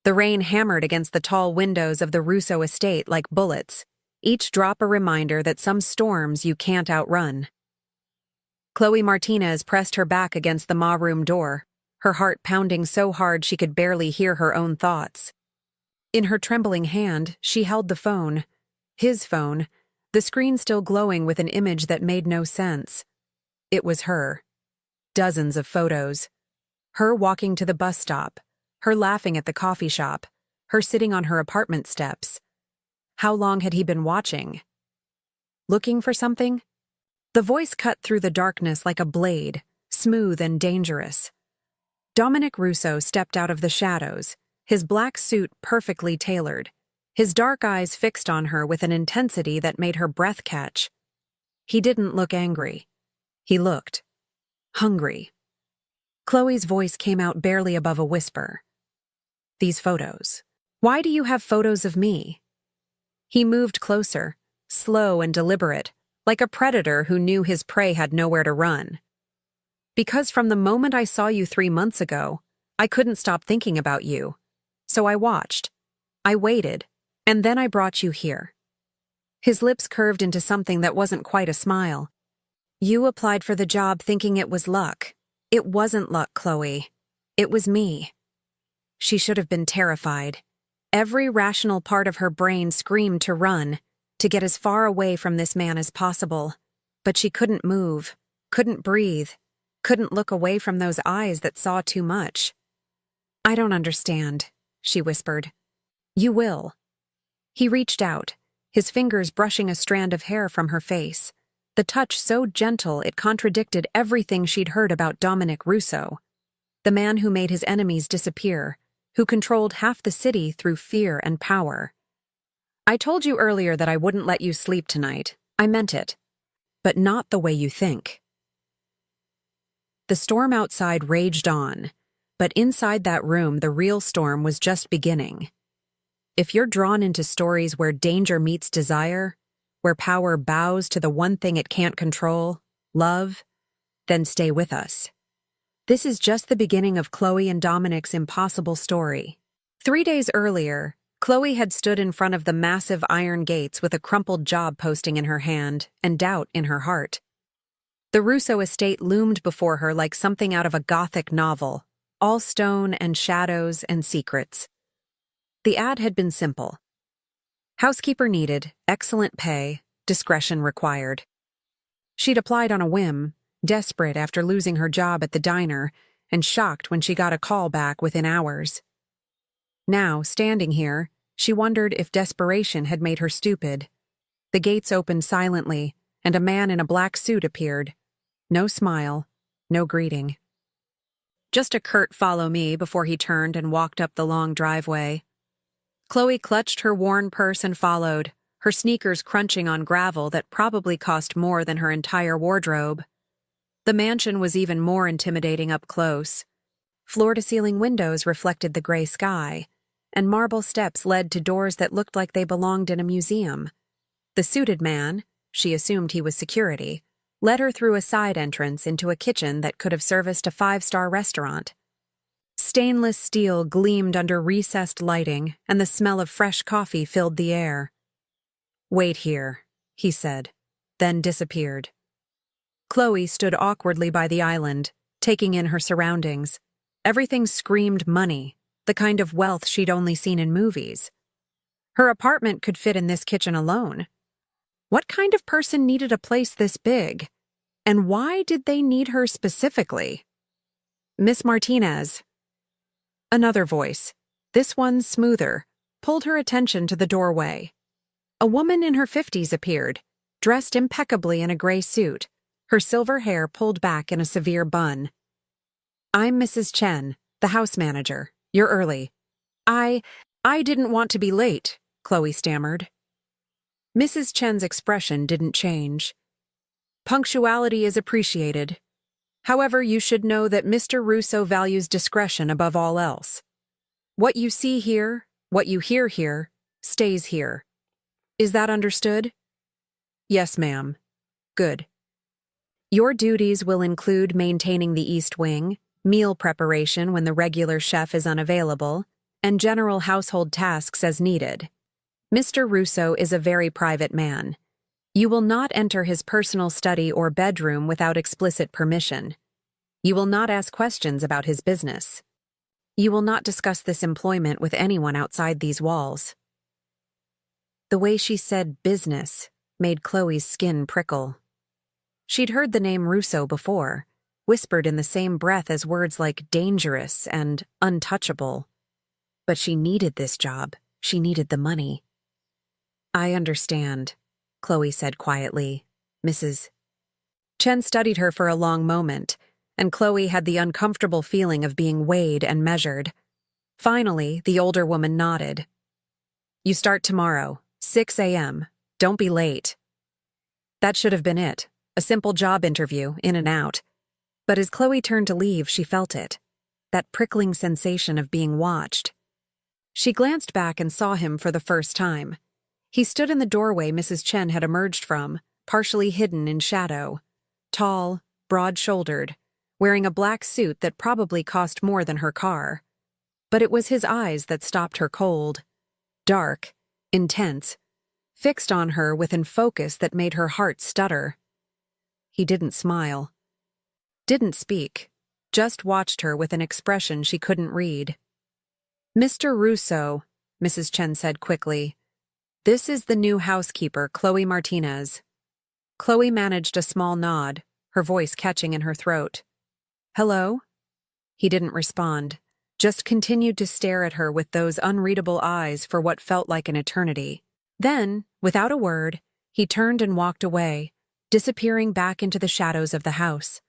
The rain hammered against the tall windows of the Russo estate like bullets, each drop a reminder that some storms you can't outrun. Chloe Martinez pressed her back against the Ma room door, her heart pounding so hard she could barely hear her own thoughts. In her trembling hand, she held the phone. His phone, the screen still glowing with an image that made no sense. It was her. Dozens of photos. Her walking to the bus stop, her laughing at the coffee shop, her sitting on her apartment steps. How long had he been watching? Looking for something? The voice cut through the darkness like a blade, smooth and dangerous. Dominic Russo stepped out of the shadows, his black suit perfectly tailored, his dark eyes fixed on her with an intensity that made her breath catch. He didn't look angry. He looked hungry. Chloe's voice came out barely above a whisper. These photos. Why do you have photos of me? He moved closer, slow and deliberate, like a predator who knew his prey had nowhere to run. Because from the moment I saw you 3 months ago, I couldn't stop thinking about you. So I watched. I waited, and then I brought you here. His lips curved into something that wasn't quite a smile. You applied for the job thinking it was luck. It wasn't luck, Chloe. It was me. She should have been terrified. Every rational part of her brain screamed to run, to get as far away from this man as possible. But she couldn't move, couldn't breathe, couldn't look away from those eyes that saw too much. I don't understand, she whispered. You will. He reached out, his fingers brushing a strand of hair from her face, the touch so gentle it contradicted everything she'd heard about Dominic Russo, the man who made his enemies disappear, who controlled half the city through fear and power. I told you earlier that I wouldn't let you sleep tonight. I meant it. But not the way you think. The storm outside raged on, but inside that room the real storm was just beginning. If you're drawn into stories where danger meets desire, where power bows to the one thing it can't control, love, then stay with us. This is just the beginning of Chloe and Dominic's impossible story. 3 days earlier, Chloe had stood in front of the massive iron gates with a crumpled job posting in her hand and doubt in her heart. The Russo estate loomed before her like something out of a Gothic novel, all stone and shadows and secrets. The ad had been simple. Housekeeper needed, excellent pay, discretion required. She'd applied on a whim, desperate after losing her job at the diner, and shocked when she got a call back within hours. Now, standing here, she wondered if desperation had made her stupid. The gates opened silently, and a man in a black suit appeared. No smile, no greeting. Just a curt "follow me" before he turned and walked up the long driveway. Chloe clutched her worn purse and followed, her sneakers crunching on gravel that probably cost more than her entire wardrobe. The mansion was even more intimidating up close. Floor-to-ceiling windows reflected the gray sky, and marble steps led to doors that looked like they belonged in a museum. The suited man, she assumed he was security, led her through a side entrance into a kitchen that could have serviced a 5-star restaurant. Stainless steel gleamed under recessed lighting, and the smell of fresh coffee filled the air. "Wait here," he said, then disappeared. Chloe stood awkwardly by the island, taking in her surroundings. Everything screamed money, the kind of wealth she'd only seen in movies. Her apartment could fit in this kitchen alone. What kind of person needed a place this big? And why did they need her specifically? "Miss Martinez." Another voice, this one smoother, pulled her attention to the doorway. A woman in her 50s appeared, dressed impeccably in a gray suit, her silver hair pulled back in a severe bun. "I'm Mrs. Chen, the house manager. You're early." I didn't want to be late," Chloe stammered. Mrs. Chen's expression didn't change. "Punctuality is appreciated. However, you should know that Mr. Russo values discretion above all else. What you see here, what you hear here, stays here. Is that understood?" "Yes, ma'am." "Good. Your duties will include maintaining the East Wing, meal preparation when the regular chef is unavailable, and general household tasks as needed. Mr. Russo is a very private man. You will not enter his personal study or bedroom without explicit permission. You will not ask questions about his business. You will not discuss this employment with anyone outside these walls. The way she said business made Chloe's skin prickle. She'd heard the name Russo before, whispered in the same breath as words like dangerous and untouchable. But she needed this job. She needed the money. I understand, Chloe said quietly. Mrs. Chen studied her for a long moment, and Chloe had the uncomfortable feeling of being weighed and measured. Finally, the older woman nodded. You start tomorrow, 6 a.m. Don't be late. That should have been it. A simple job interview, in and out. But as Chloe turned to leave, she felt it. That prickling sensation of being watched. She glanced back and saw him for the first time. He stood in the doorway Mrs. Chen had emerged from, partially hidden in shadow. Tall, broad-shouldered, wearing a black suit that probably cost more than her car. But it was his eyes that stopped her cold. Dark, intense, fixed on her with an focus that made her heart stutter. He didn't smile. Didn't speak, just watched her with an expression she couldn't read. Mr. Russo, Mrs. Chen said quickly. This is the new housekeeper, Chloe Martinez. Chloe managed a small nod, her voice catching in her throat. Hello? He didn't respond, just continued to stare at her with those unreadable eyes for what felt like an eternity. Then, without a word, he turned and walked away, disappearing back into the shadows of the house.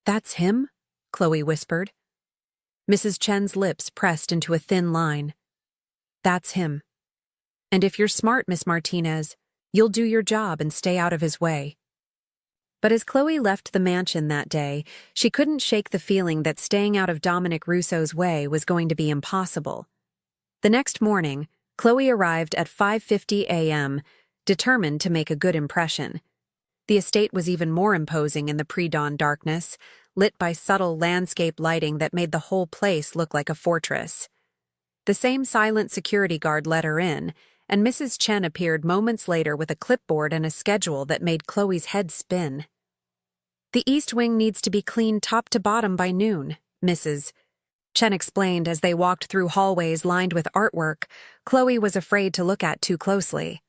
That's him? Chloe whispered. Mrs. Chen's lips pressed into a thin line. That's him. And if you're smart, Miss Martinez, you'll do your job and stay out of his way. But as Chloe left the mansion that day, she couldn't shake the feeling that staying out of Dominic Russo's way was going to be impossible. The next morning, Chloe arrived at 5:50 a.m., determined to make a good impression. The estate was even more imposing in the pre-dawn darkness, lit by subtle landscape lighting that made the whole place look like a fortress. The same silent security guard let her in, and Mrs. Chen appeared moments later with a clipboard and a schedule that made Chloe's head spin. The East Wing needs to be cleaned top to bottom by noon, Mrs. Chen explained as they walked through hallways lined with artwork Chloe was afraid to look at too closely.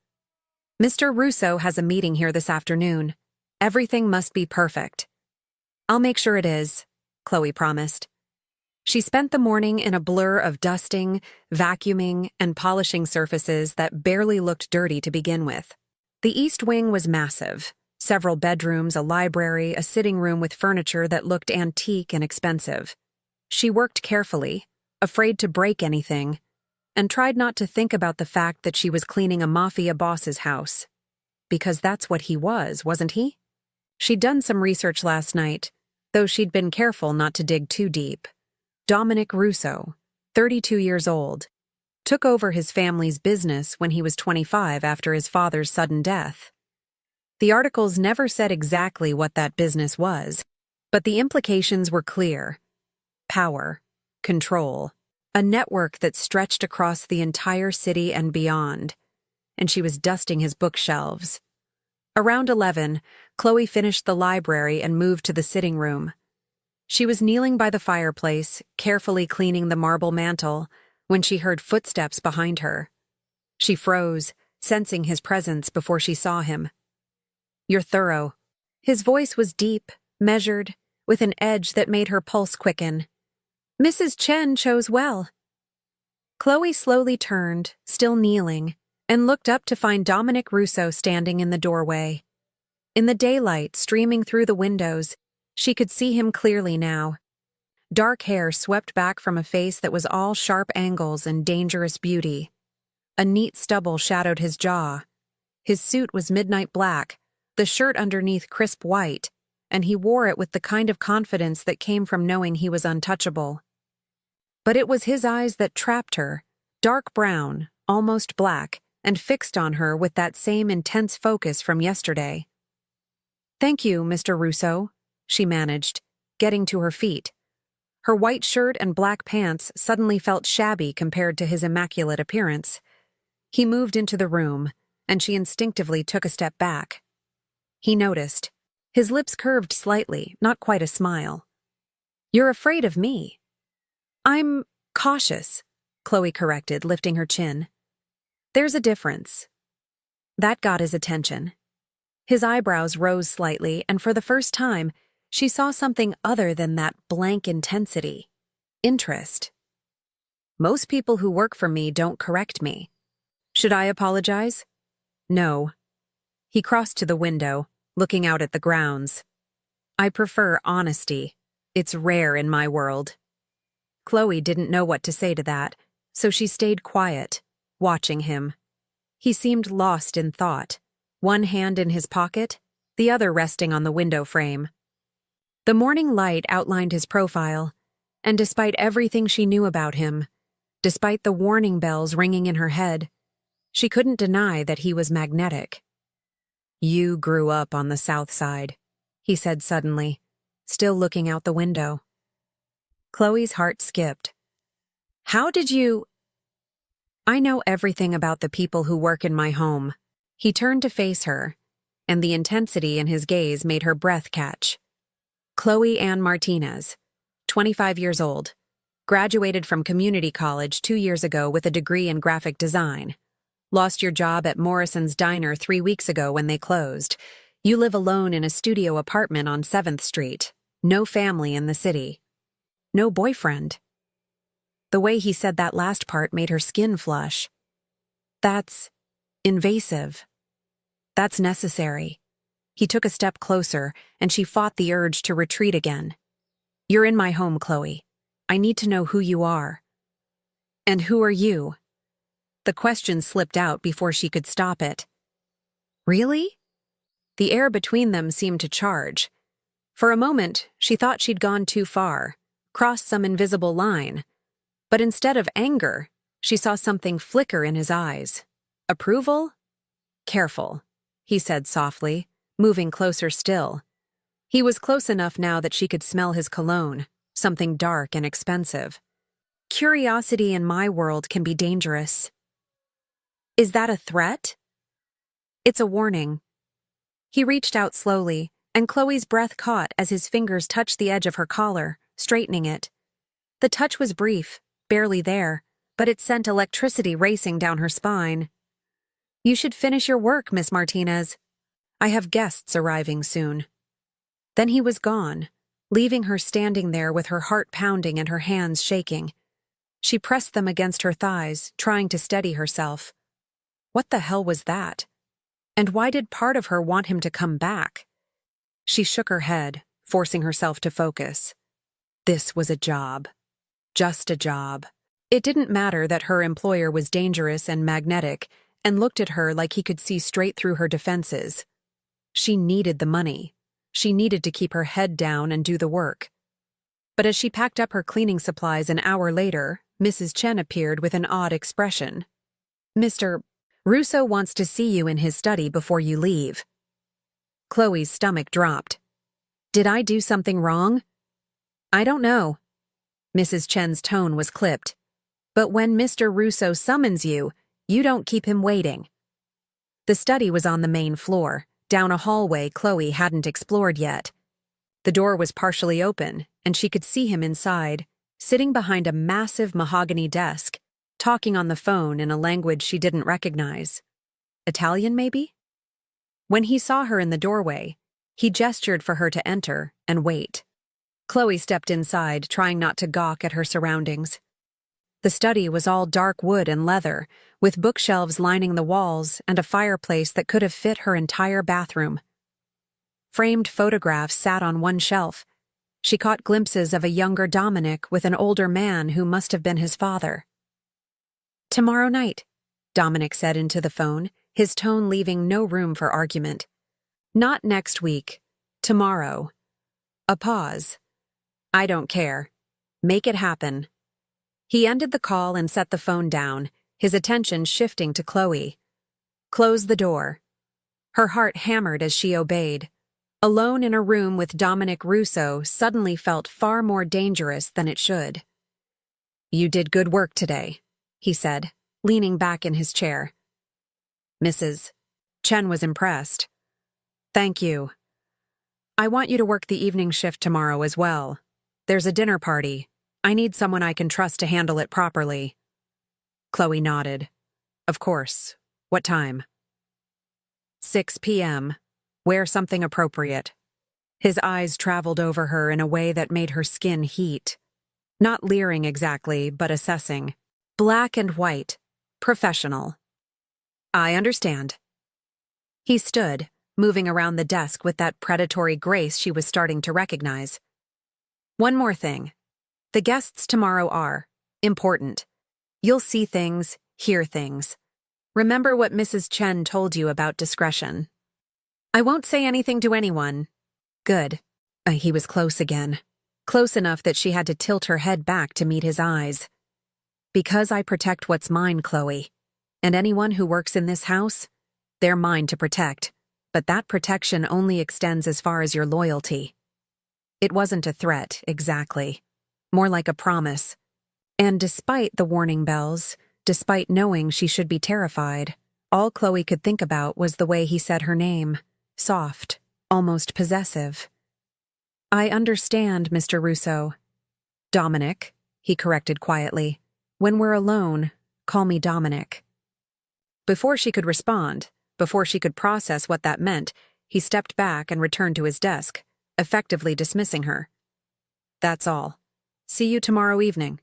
Mr. Russo has a meeting here this afternoon. Everything must be perfect. I'll make sure it is, Chloe promised. She spent the morning in a blur of dusting, vacuuming, and polishing surfaces that barely looked dirty to begin with. The East Wing was massive. Several bedrooms, a library, a sitting room with furniture that looked antique and expensive. She worked carefully, afraid to break anything, and tried not to think about the fact that she was cleaning a mafia boss's house. Because that's what he was, wasn't he? She'd done some research last night, though she'd been careful not to dig too deep. Dominic Russo, 32 years old, took over his family's business when he was 25 after his father's sudden death. The articles never said exactly what that business was, but the implications were clear. Power, control, a network that stretched across the entire city and beyond, and she was dusting his bookshelves. Around 11, Chloe finished the library and moved to the sitting room. She was kneeling by the fireplace, carefully cleaning the marble mantel, when she heard footsteps behind her. She froze, sensing his presence before she saw him. You're thorough. His voice was deep, measured, with an edge that made her pulse quicken. Mrs. Chen chose well. Chloe slowly turned, still kneeling, and looked up to find Dominic Russo standing in the doorway. In the daylight streaming through the windows, she could see him clearly now. Dark hair swept back from a face that was all sharp angles and dangerous beauty. A neat stubble shadowed his jaw. His suit was midnight black, the shirt underneath crisp white, and he wore it with the kind of confidence that came from knowing he was untouchable. But it was his eyes that trapped her, dark brown, almost black, and fixed on her with that same intense focus from yesterday. Thank you, Mr. Russo, she managed, getting to her feet. Her white shirt and black pants suddenly felt shabby compared to his immaculate appearance. He moved into the room, and she instinctively took a step back. He noticed. His lips curved slightly, not quite a smile. "You're afraid of me." "I'm cautious," Chloe corrected, lifting her chin. "There's a difference." That got his attention. His eyebrows rose slightly, and for the first time, she saw something other than that blank intensity. Interest. "Most people who work for me don't correct me. Should I apologize?" "No." He crossed to the window, looking out at the grounds. "I prefer honesty. It's rare in my world." Chloe didn't know what to say to that, so she stayed quiet, watching him. He seemed lost in thought, one hand in his pocket, the other resting on the window frame. The morning light outlined his profile, and despite everything she knew about him, despite the warning bells ringing in her head, she couldn't deny that he was magnetic. "You grew up on the South Side," he said suddenly, still looking out the window. Chloe's heart skipped. "How did you—" "I know everything about the people who work in my home." He turned to face her, and the intensity in his gaze made her breath catch. "Chloe Ann Martinez, 25 years old, graduated from community college 2 years ago with a degree in graphic design. Lost your job at Morrison's Diner 3 weeks ago when they closed. You live alone in a studio apartment on 7th Street. No family in the city. No boyfriend." The way he said that last part made her skin flush. "That's invasive. That's necessary." He took a step closer, and she fought the urge to retreat again. "You're in my home, Chloe. I need to know who you are." "And who are you?" The question slipped out before she could stop it. "Really?" The air between them seemed to charge. For a moment, she thought she'd gone too far, crossed some invisible line. But instead of anger, she saw something flicker in his eyes. Approval? "Careful," he said softly, moving closer still. He was close enough now that she could smell his cologne, something dark and expensive. "Curiosity in my world can be dangerous." "Is that a threat?" "It's a warning." He reached out slowly, and Chloe's breath caught as his fingers touched the edge of her collar, straightening it. The touch was brief, barely there, but it sent electricity racing down her spine. "You should finish your work, Miss Martinez. I have guests arriving soon." Then he was gone, leaving her standing there with her heart pounding and her hands shaking. She pressed them against her thighs, trying to steady herself. What the hell was that? And why did part of her want him to come back? She shook her head, forcing herself to focus. This was a job. Just a job. It didn't matter that her employer was dangerous and magnetic and looked at her like he could see straight through her defenses. She needed the money. She needed to keep her head down and do the work. But as she packed up her cleaning supplies an hour later, Mrs. Chen appeared with an odd expression. "Mr. Russo wants to see you in his study before you leave." Chloe's stomach dropped. "Did I do something wrong?" "I don't know." Mrs. Chen's tone was clipped. "But when Mr. Russo summons you, you don't keep him waiting." The study was on the main floor, down a hallway Chloe hadn't explored yet. The door was partially open, and she could see him inside, sitting behind a massive mahogany desk, talking on the phone in a language she didn't recognize. Italian, maybe? When he saw her in the doorway, he gestured for her to enter and wait. Chloe stepped inside, trying not to gawk at her surroundings. The study was all dark wood and leather, with bookshelves lining the walls and a fireplace that could have fit her entire bathroom. Framed photographs sat on one shelf. She caught glimpses of a younger Dominic with an older man who must have been his father. "Tomorrow night," Dominic said into the phone, his tone leaving no room for argument. "Not next week. Tomorrow." A pause. "I don't care. Make it happen." He ended the call and set the phone down, his attention shifting to Chloe. "Close the door." Her heart hammered as she obeyed. Alone in a room with Dominic Russo suddenly felt far more dangerous than it should. "You did good work today," he said, leaning back in his chair. Mrs. Chen was impressed. "Thank you. I want you to work the evening shift tomorrow as well. There's a dinner party. I need someone I can trust to handle it properly." Chloe nodded. "Of course. What time?" 6 p.m. Wear something appropriate." His eyes traveled over her in a way that made her skin heat. Not leering exactly, but assessing. Black and white. Professional. "I understand." He stood, moving around the desk with that predatory grace she was starting to recognize. "One more thing. The guests tomorrow are important. You'll see things, hear things. Remember what Mrs. Chen told you about discretion." "I won't say anything to anyone." "Good." He was close again. Close enough that she had to tilt her head back to meet his eyes. "Because I protect what's mine, Chloe. And anyone who works in this house, they're mine to protect. But that protection only extends as far as your loyalty." It wasn't a threat, exactly. More like a promise. And despite the warning bells, despite knowing she should be terrified, all Chloe could think about was the way he said her name. Soft, almost possessive. "I understand, Mr. Russo." "Dominic," he corrected quietly. "When we're alone, call me Dominic." Before she could respond, before she could process what that meant, he stepped back and returned to his desk, effectively dismissing her. "That's all. See you tomorrow evening."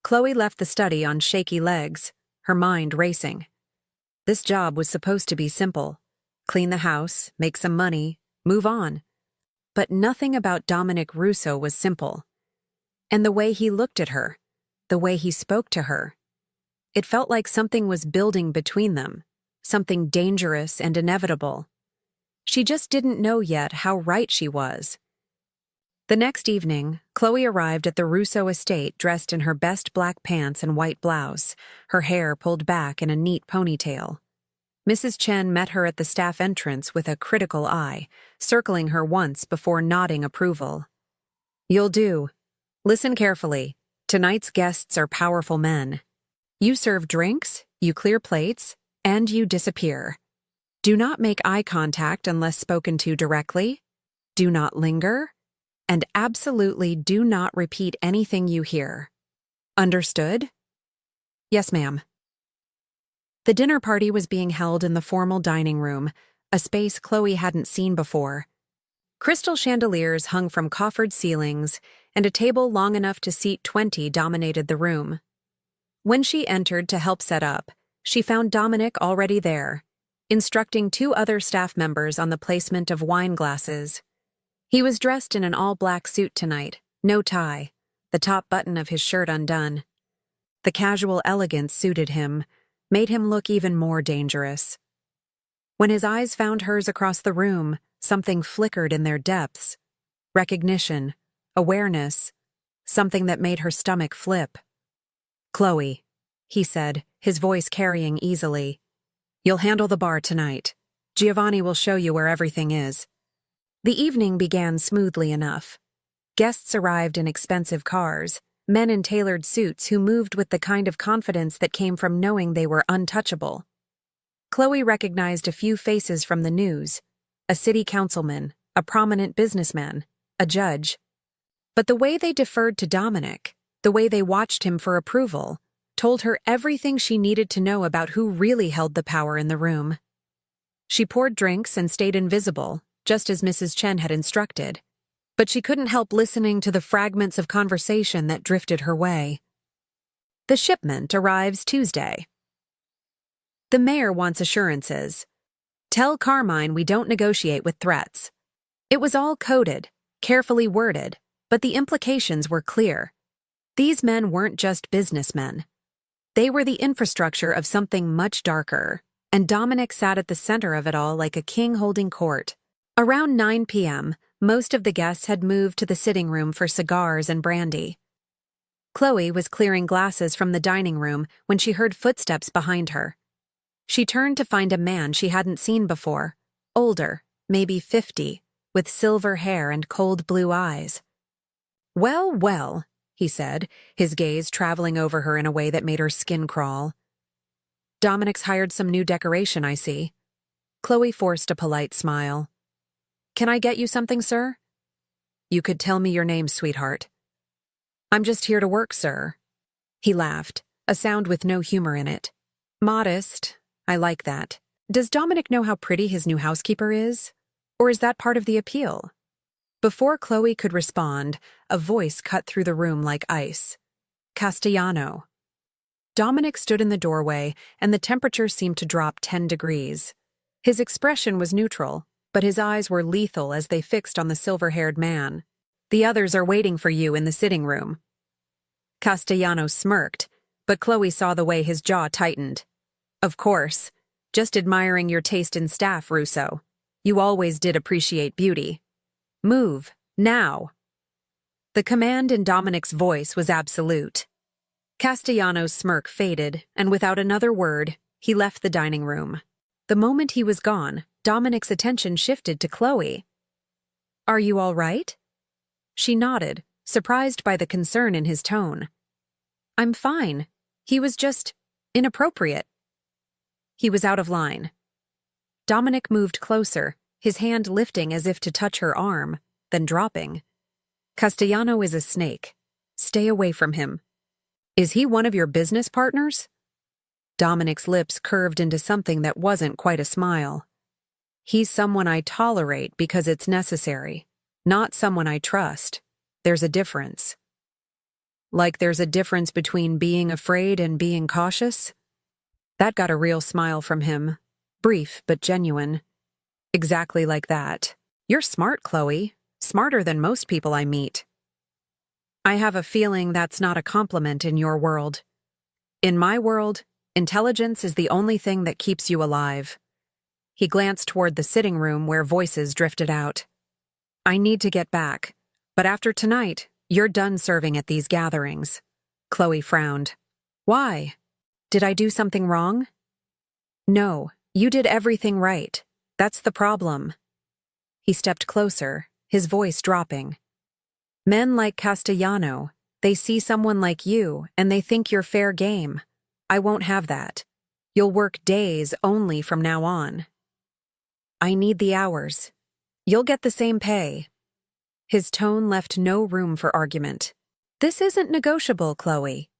Chloe left the study on shaky legs, her mind racing. This job was supposed to be simple. Clean the house, make some money, move on. But nothing about Dominic Russo was simple. And the way he looked at her, the way he spoke to her, it felt like something was building between them, something dangerous and inevitable. She just didn't know yet how right she was. The next evening, Chloe arrived at the Russo estate dressed in her best black pants and white blouse, her hair pulled back in a neat ponytail. Mrs. Chen met her at the staff entrance with a critical eye, circling her once before nodding approval. "You'll do. Listen carefully. Tonight's guests are powerful men. You serve drinks, you clear plates, and you disappear. Do not make eye contact unless spoken to directly. Do not linger. And absolutely do not repeat anything you hear. Understood?" "Yes, ma'am." The dinner party was being held in the formal dining room, a space Chloe hadn't seen before. Crystal chandeliers hung from coffered ceilings, and a table long enough to seat 20 dominated the room. When she entered to help set up, she found Dominic already there, instructing 2 other staff members on the placement of wine glasses. He was dressed in an all-black suit tonight, no tie, the top button of his shirt undone. The casual elegance suited him, made him look even more dangerous. When his eyes found hers across the room, something flickered in their depths. Recognition, awareness, something that made her stomach flip. "Chloe," he said, his voice carrying easily. "You'll handle the bar tonight. Giovanni will show you where everything is." The evening began smoothly enough. Guests arrived in expensive cars, men in tailored suits who moved with the kind of confidence that came from knowing they were untouchable. Chloe recognized a few faces from the news, a city councilman, a prominent businessman, a judge. But the way they deferred to Dominic, the way they watched him for approval, told her everything she needed to know about who really held the power in the room. She poured drinks and stayed invisible, just as Mrs. Chen had instructed, but she couldn't help listening to the fragments of conversation that drifted her way. "The shipment arrives Tuesday. The mayor wants assurances. Tell Carmine we don't negotiate with threats." It was all coded, carefully worded, but the implications were clear. These men weren't just businessmen. They were the infrastructure of something much darker, and Dominic sat at the center of it all like a king holding court. Around 9 p.m., most of the guests had moved to the sitting room for cigars and brandy. Chloe was clearing glasses from the dining room when she heard footsteps behind her. She turned to find a man she hadn't seen before, older, maybe 50, with silver hair and cold blue eyes. "Well, well," he said, his gaze traveling over her in a way that made her skin crawl. "Dominic's hired some new decoration, I see." Chloe forced a polite smile. "Can I get you something, sir?" "You could tell me your name, sweetheart." "I'm just here to work, sir." He laughed, a sound with no humor in it. "Modest. I like that. Does Dominic know how pretty his new housekeeper is? Or is that part of the appeal?" Before Chloe could respond, a voice cut through the room like ice. "Castellano." Dominic stood in the doorway, and the temperature seemed to drop 10 degrees. His expression was neutral, but his eyes were lethal as they fixed on the silver-haired man. "The others are waiting for you in the sitting room." Castellano smirked, but Chloe saw the way his jaw tightened. "Of course. Just admiring your taste in staff, Russo. You always did appreciate beauty. Move, now." The command in Dominic's voice was absolute. Castellano's smirk faded, and without another word, he left the dining room. The moment he was gone, Dominic's attention shifted to Chloe. "Are you all right?" She nodded, surprised by the concern in his tone. "I'm fine. He was just inappropriate." He was out of line. Dominic moved closer, his hand lifting as if to touch her arm, then dropping. "Castellano is a snake. Stay away from him." "Is he one of your business partners?" Dominic's lips curved into something that wasn't quite a smile. "He's someone I tolerate because it's necessary, not someone I trust. There's a difference." "Like there's a difference between being afraid and being cautious?" That got a real smile from him, brief but genuine. "Exactly like that. You're smart, Chloe. Smarter than most people I meet." "I have a feeling that's not a compliment in your world. In my world, intelligence is the only thing that keeps you alive." He glanced toward the sitting room where voices drifted out. "I need to get back, but after tonight, you're done serving at these gatherings." Chloe frowned. "Why? Did I do something wrong?" "No, you did everything right. That's the problem." He stepped closer, his voice dropping. "Men like Castellano, they see someone like you and they think you're fair game. I won't have that. You'll work days only from now on." "I need the hours. You'll get the same pay." His tone left no room for argument. "This isn't negotiable, Chloe."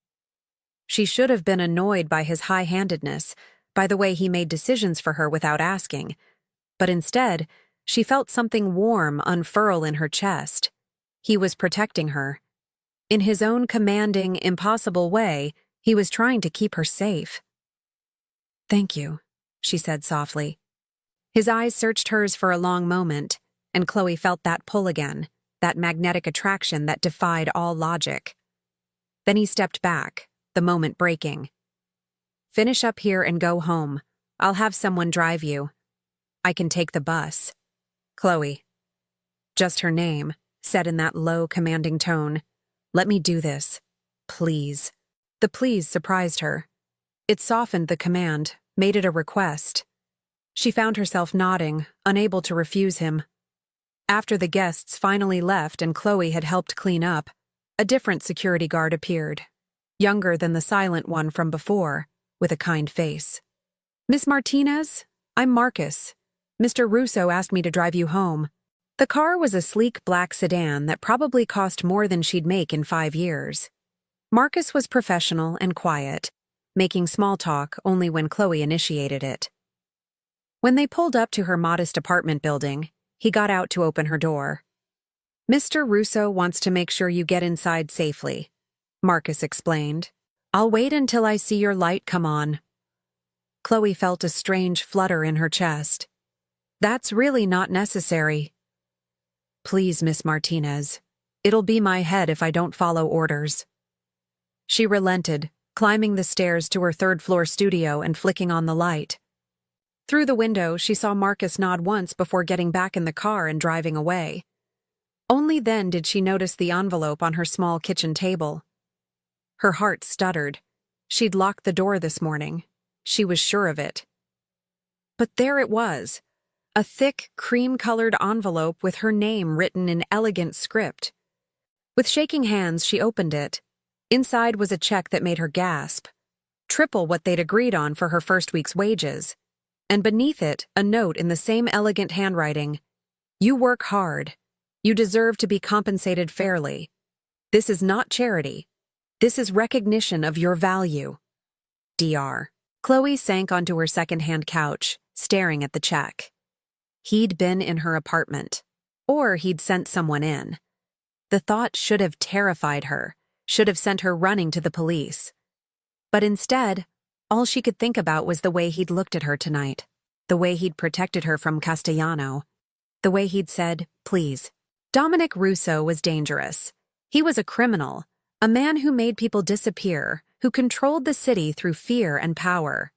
She should have been annoyed by his high-handedness, by the way he made decisions for her without asking, but instead, she felt something warm unfurl in her chest. He was protecting her. In his own commanding, impossible way, he was trying to keep her safe. "Thank you," she said softly. His eyes searched hers for a long moment, and Chloe felt that pull again, that magnetic attraction that defied all logic. Then he stepped back, the moment breaking. "Finish up here and go home. I'll have someone drive you. I can take the bus." "Chloe." Just her name, said in that low, commanding tone. "Let me do this. Please." The please surprised her. It softened the command, made it a request. She found herself nodding, unable to refuse him. After the guests finally left and Chloe had helped clean up, a different security guard appeared, younger than the silent one from before, with a kind face. "Miss Martinez, I'm Marcus. Mr. Russo asked me to drive you home." The car was a sleek black sedan that probably cost more than she'd make in 5 years. Marcus was professional and quiet, making small talk only when Chloe initiated it. When they pulled up to her modest apartment building, he got out to open her door. "Mr. Russo wants to make sure you get inside safely," Marcus explained. "I'll wait until I see your light come on." Chloe felt a strange flutter in her chest. "That's really not necessary." "Please, Miss Martinez. It'll be my head if I don't follow orders." She relented, climbing the stairs to her third-floor studio and flicking on the light. Through the window, she saw Marcus nod once before getting back in the car and driving away. Only then did she notice the envelope on her small kitchen table. Her heart stuttered. She'd locked the door this morning. She was sure of it. But there it was, A thick, cream-colored envelope with her name written in elegant script. With shaking hands, she opened it. Inside was a check that made her gasp. Triple what they'd agreed on for her first week's wages. And beneath it, a note in the same elegant handwriting. You work hard. You deserve to be compensated fairly. This is not charity. This is recognition of your value. Dr. Chloe sank onto her second-hand couch, staring at the check. He'd been in her apartment. Or he'd sent someone in. The thought should have terrified her, should have sent her running to the police. But instead, all she could think about was the way he'd looked at her tonight, the way he'd protected her from Castellano, the way he'd said, please. Dominic Russo was dangerous. He was a criminal, a man who made people disappear, who controlled the city through fear and power.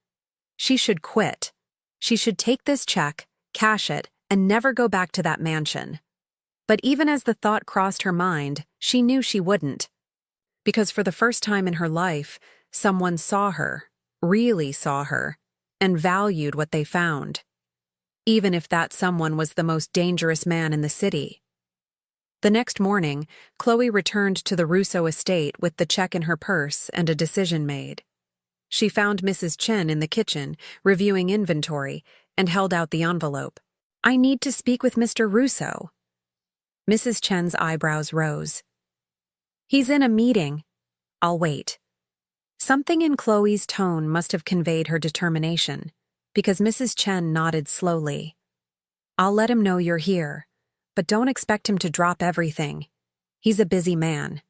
She should quit. She should take this check, cash it, and never go back to that mansion. But even as the thought crossed her mind, she knew she wouldn't. Because for the first time in her life, someone saw her, really saw her, and valued what they found. Even if that someone was the most dangerous man in the city. The next morning, Chloe returned to the Russo estate with the check in her purse and a decision made. She found Mrs. Chen in the kitchen, reviewing inventory, and held out the envelope. I need to speak with Mr. Russo. Mrs. Chen's eyebrows rose. He's in a meeting. I'll wait. Something in Chloe's tone must have conveyed her determination, because Mrs. Chen nodded slowly. I'll let him know you're here, but don't expect him to drop everything. He's a busy man.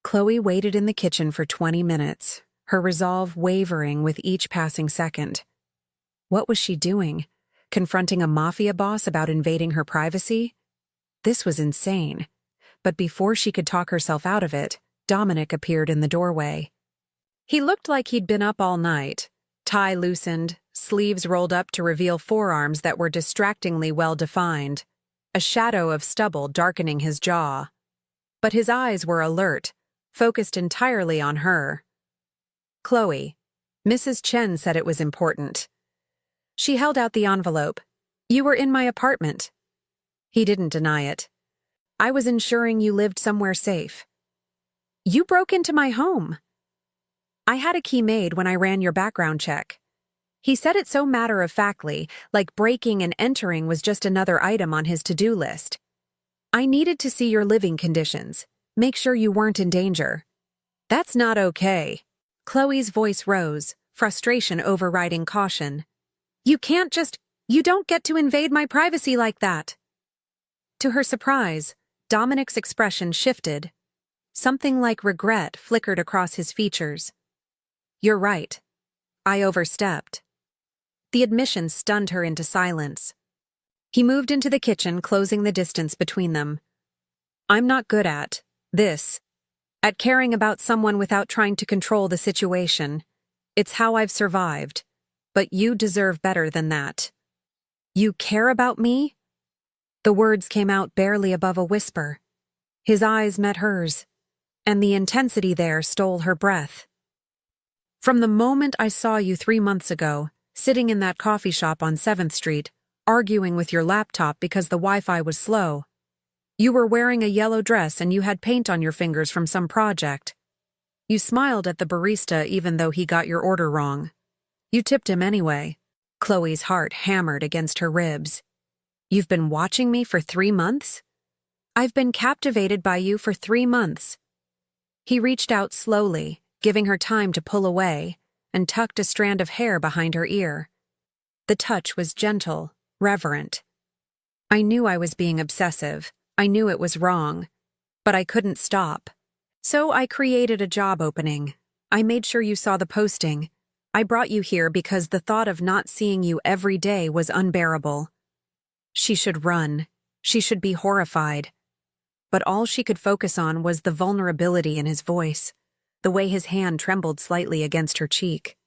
Chloe waited in the kitchen for 20 minutes, her resolve wavering with each passing second. What was she doing? Confronting a mafia boss about invading her privacy? This was insane. But before she could talk herself out of it, Dominic appeared in the doorway. He looked like he'd been up all night, tie loosened, sleeves rolled up to reveal forearms that were distractingly well-defined, a shadow of stubble darkening his jaw. But his eyes were alert, focused entirely on her. Chloe, Mrs. Chen said it was important. She held out the envelope. You were in my apartment. He didn't deny it. I was ensuring you lived somewhere safe. You broke into my home. I had a key made when I ran your background check. He said it so matter-of-factly, like breaking and entering was just another item on his to-do list. I needed to see your living conditions, make sure you weren't in danger. That's not okay. Chloe's voice rose, frustration overriding caution. You don't get to invade my privacy like that. To her surprise, Dominic's expression shifted. Something like regret flickered across his features. You're right. I overstepped. The admission stunned her into silence. He moved into the kitchen, closing the distance between them. I'm not good at caring about someone without trying to control the situation. It's how I've survived. But you deserve better than that. You care about me? The words came out barely above a whisper. His eyes met hers, and the intensity there stole her breath. From the moment I saw you 3 months ago, sitting in that coffee shop on 7th Street, arguing with your laptop because the Wi-Fi was slow. You were wearing a yellow dress and you had paint on your fingers from some project. You smiled at the barista even though he got your order wrong. You tipped him anyway. Chloe's heart hammered against her ribs. You've been watching me for 3 months? I've been captivated by you for 3 months. He reached out slowly, giving her time to pull away, and tucked a strand of hair behind her ear. The touch was gentle, reverent. I knew I was being obsessive. I knew it was wrong. But I couldn't stop. So I created a job opening. I made sure you saw the posting. I brought you here because the thought of not seeing you every day was unbearable. She should run. She should be horrified. But all she could focus on was the vulnerability in his voice, the way his hand trembled slightly against her cheek.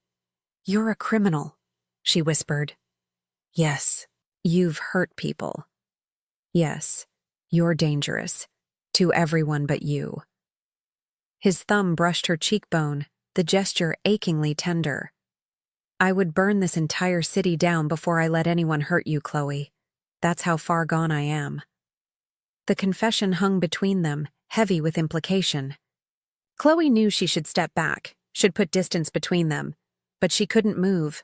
You're a criminal, she whispered. Yes, you've hurt people. Yes, you're dangerous, to everyone but you. His thumb brushed her cheekbone, the gesture achingly tender. I would burn this entire city down before I let anyone hurt you, Chloe. That's how far gone I am. The confession hung between them, heavy with implication. Chloe knew she should step back, should put distance between them, but she couldn't move,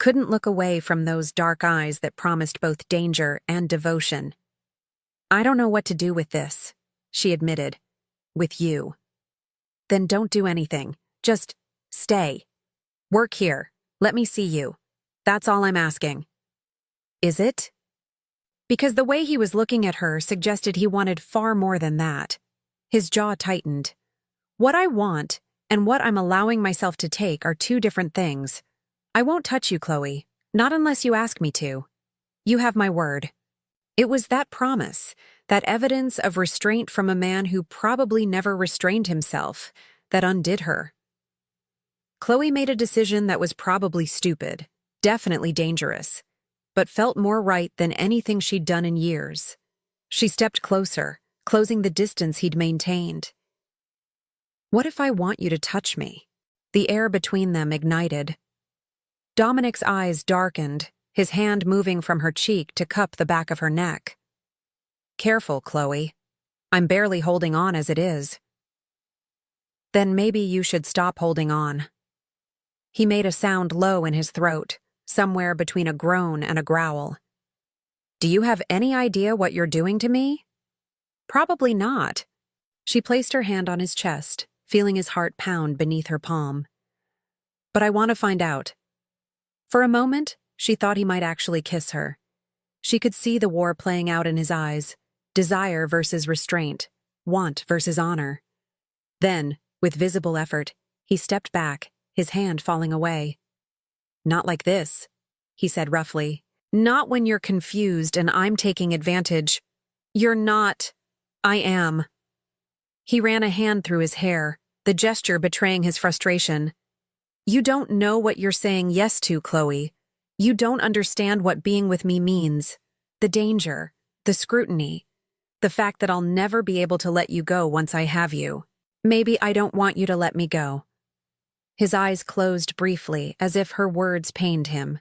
couldn't look away from those dark eyes that promised both danger and devotion. I don't know what to do with this, she admitted. With you. Then don't do anything. Just stay. Work here. Let me see you. That's all I'm asking. Is it? Because the way he was looking at her suggested he wanted far more than that. His jaw tightened. What I want and what I'm allowing myself to take are two different things. I won't touch you, Chloe. Not unless you ask me to. You have my word. It was that promise, that evidence of restraint from a man who probably never restrained himself, that undid her. Chloe made a decision that was probably stupid, definitely dangerous, but felt more right than anything she'd done in years. She stepped closer, closing the distance he'd maintained. What if I want you to touch me? The air between them ignited. Dominic's eyes darkened, his hand moving from her cheek to cup the back of her neck. Careful, Chloe. I'm barely holding on as it is. Then maybe you should stop holding on. He made a sound low in his throat, somewhere between a groan and a growl. Do you have any idea what you're doing to me? Probably not. She placed her hand on his chest, feeling his heart pound beneath her palm. But I want to find out. For a moment, she thought he might actually kiss her. She could see the war playing out in his eyes, desire versus restraint, want versus honor. Then, with visible effort, he stepped back, his hand falling away. Not like this, he said roughly. Not when you're confused and I'm taking advantage. You're not. I am. He ran a hand through his hair, the gesture betraying his frustration. You don't know what you're saying yes to, Chloe. You don't understand what being with me means. The danger, the scrutiny, the fact that I'll never be able to let you go once I have you. Maybe I don't want you to let me go. His eyes closed briefly, as if her words pained him.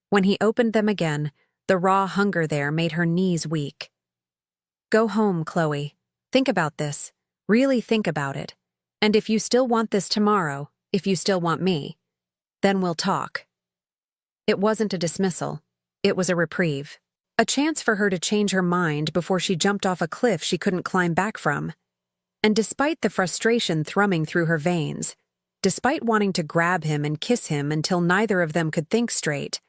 When he opened them again, the raw hunger there made her knees weak. Go home, Chloe. Think about this. Really think about it. And if you still want this tomorrow, if you still want me, then we'll talk. It wasn't a dismissal. It was a reprieve. A chance for her to change her mind before she jumped off a cliff she couldn't climb back from. And despite the frustration thrumming through her veins, despite wanting to grab him and kiss him until neither of them could think straight,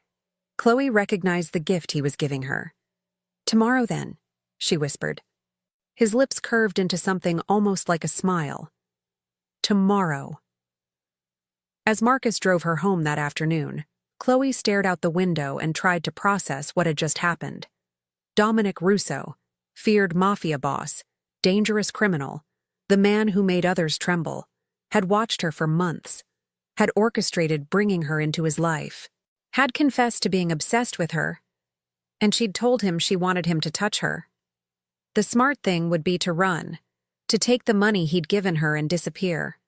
Chloe recognized the gift he was giving her. Tomorrow then, she whispered. His lips curved into something almost like a smile. Tomorrow. As Marcus drove her home that afternoon, Chloe stared out the window and tried to process what had just happened. Dominic Russo, feared mafia boss, dangerous criminal, the man who made others tremble, had watched her for months, had orchestrated bringing her into his life, had confessed to being obsessed with her, and she'd told him she wanted him to touch her. The smart thing would be to run, to take the money he'd given her and disappear.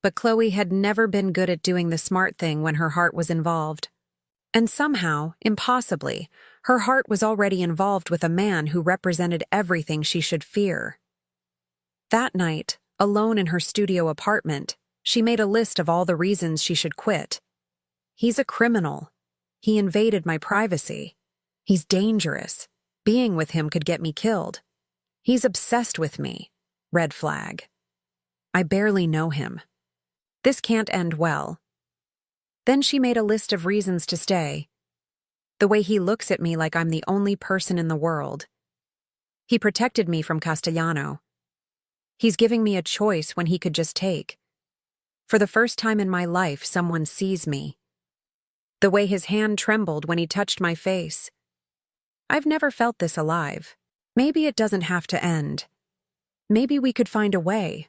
But Chloe had never been good at doing the smart thing when her heart was involved. And somehow, impossibly, her heart was already involved with a man who represented everything she should fear. That night, alone in her studio apartment, she made a list of all the reasons she should quit. He's a criminal. He invaded my privacy. He's dangerous. Being with him could get me killed. He's obsessed with me. Red flag. I barely know him. This can't end well. Then she made a list of reasons to stay. The way he looks at me like I'm the only person in the world. He protected me from Castellano. He's giving me a choice when he could just take. For the first time in my life, someone sees me. The way his hand trembled when he touched my face. I've never felt this alive. Maybe it doesn't have to end. Maybe we could find a way.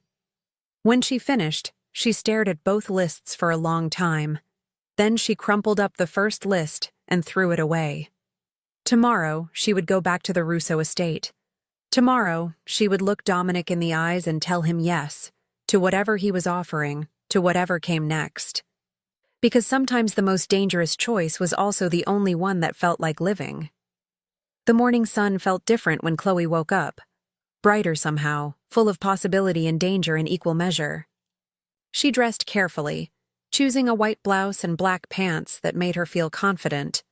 When she finished, she stared at both lists for a long time. Then she crumpled up the first list and threw it away. Tomorrow, she would go back to the Russo estate. Tomorrow, she would look Dominic in the eyes and tell him yes, to whatever he was offering, to whatever came next. because sometimes the most dangerous choice was also the only one that felt like living. The morning sun felt different when Chloe woke up, brighter somehow, full of possibility and danger in equal measure. She dressed carefully, choosing a white blouse and black pants that made her feel confident,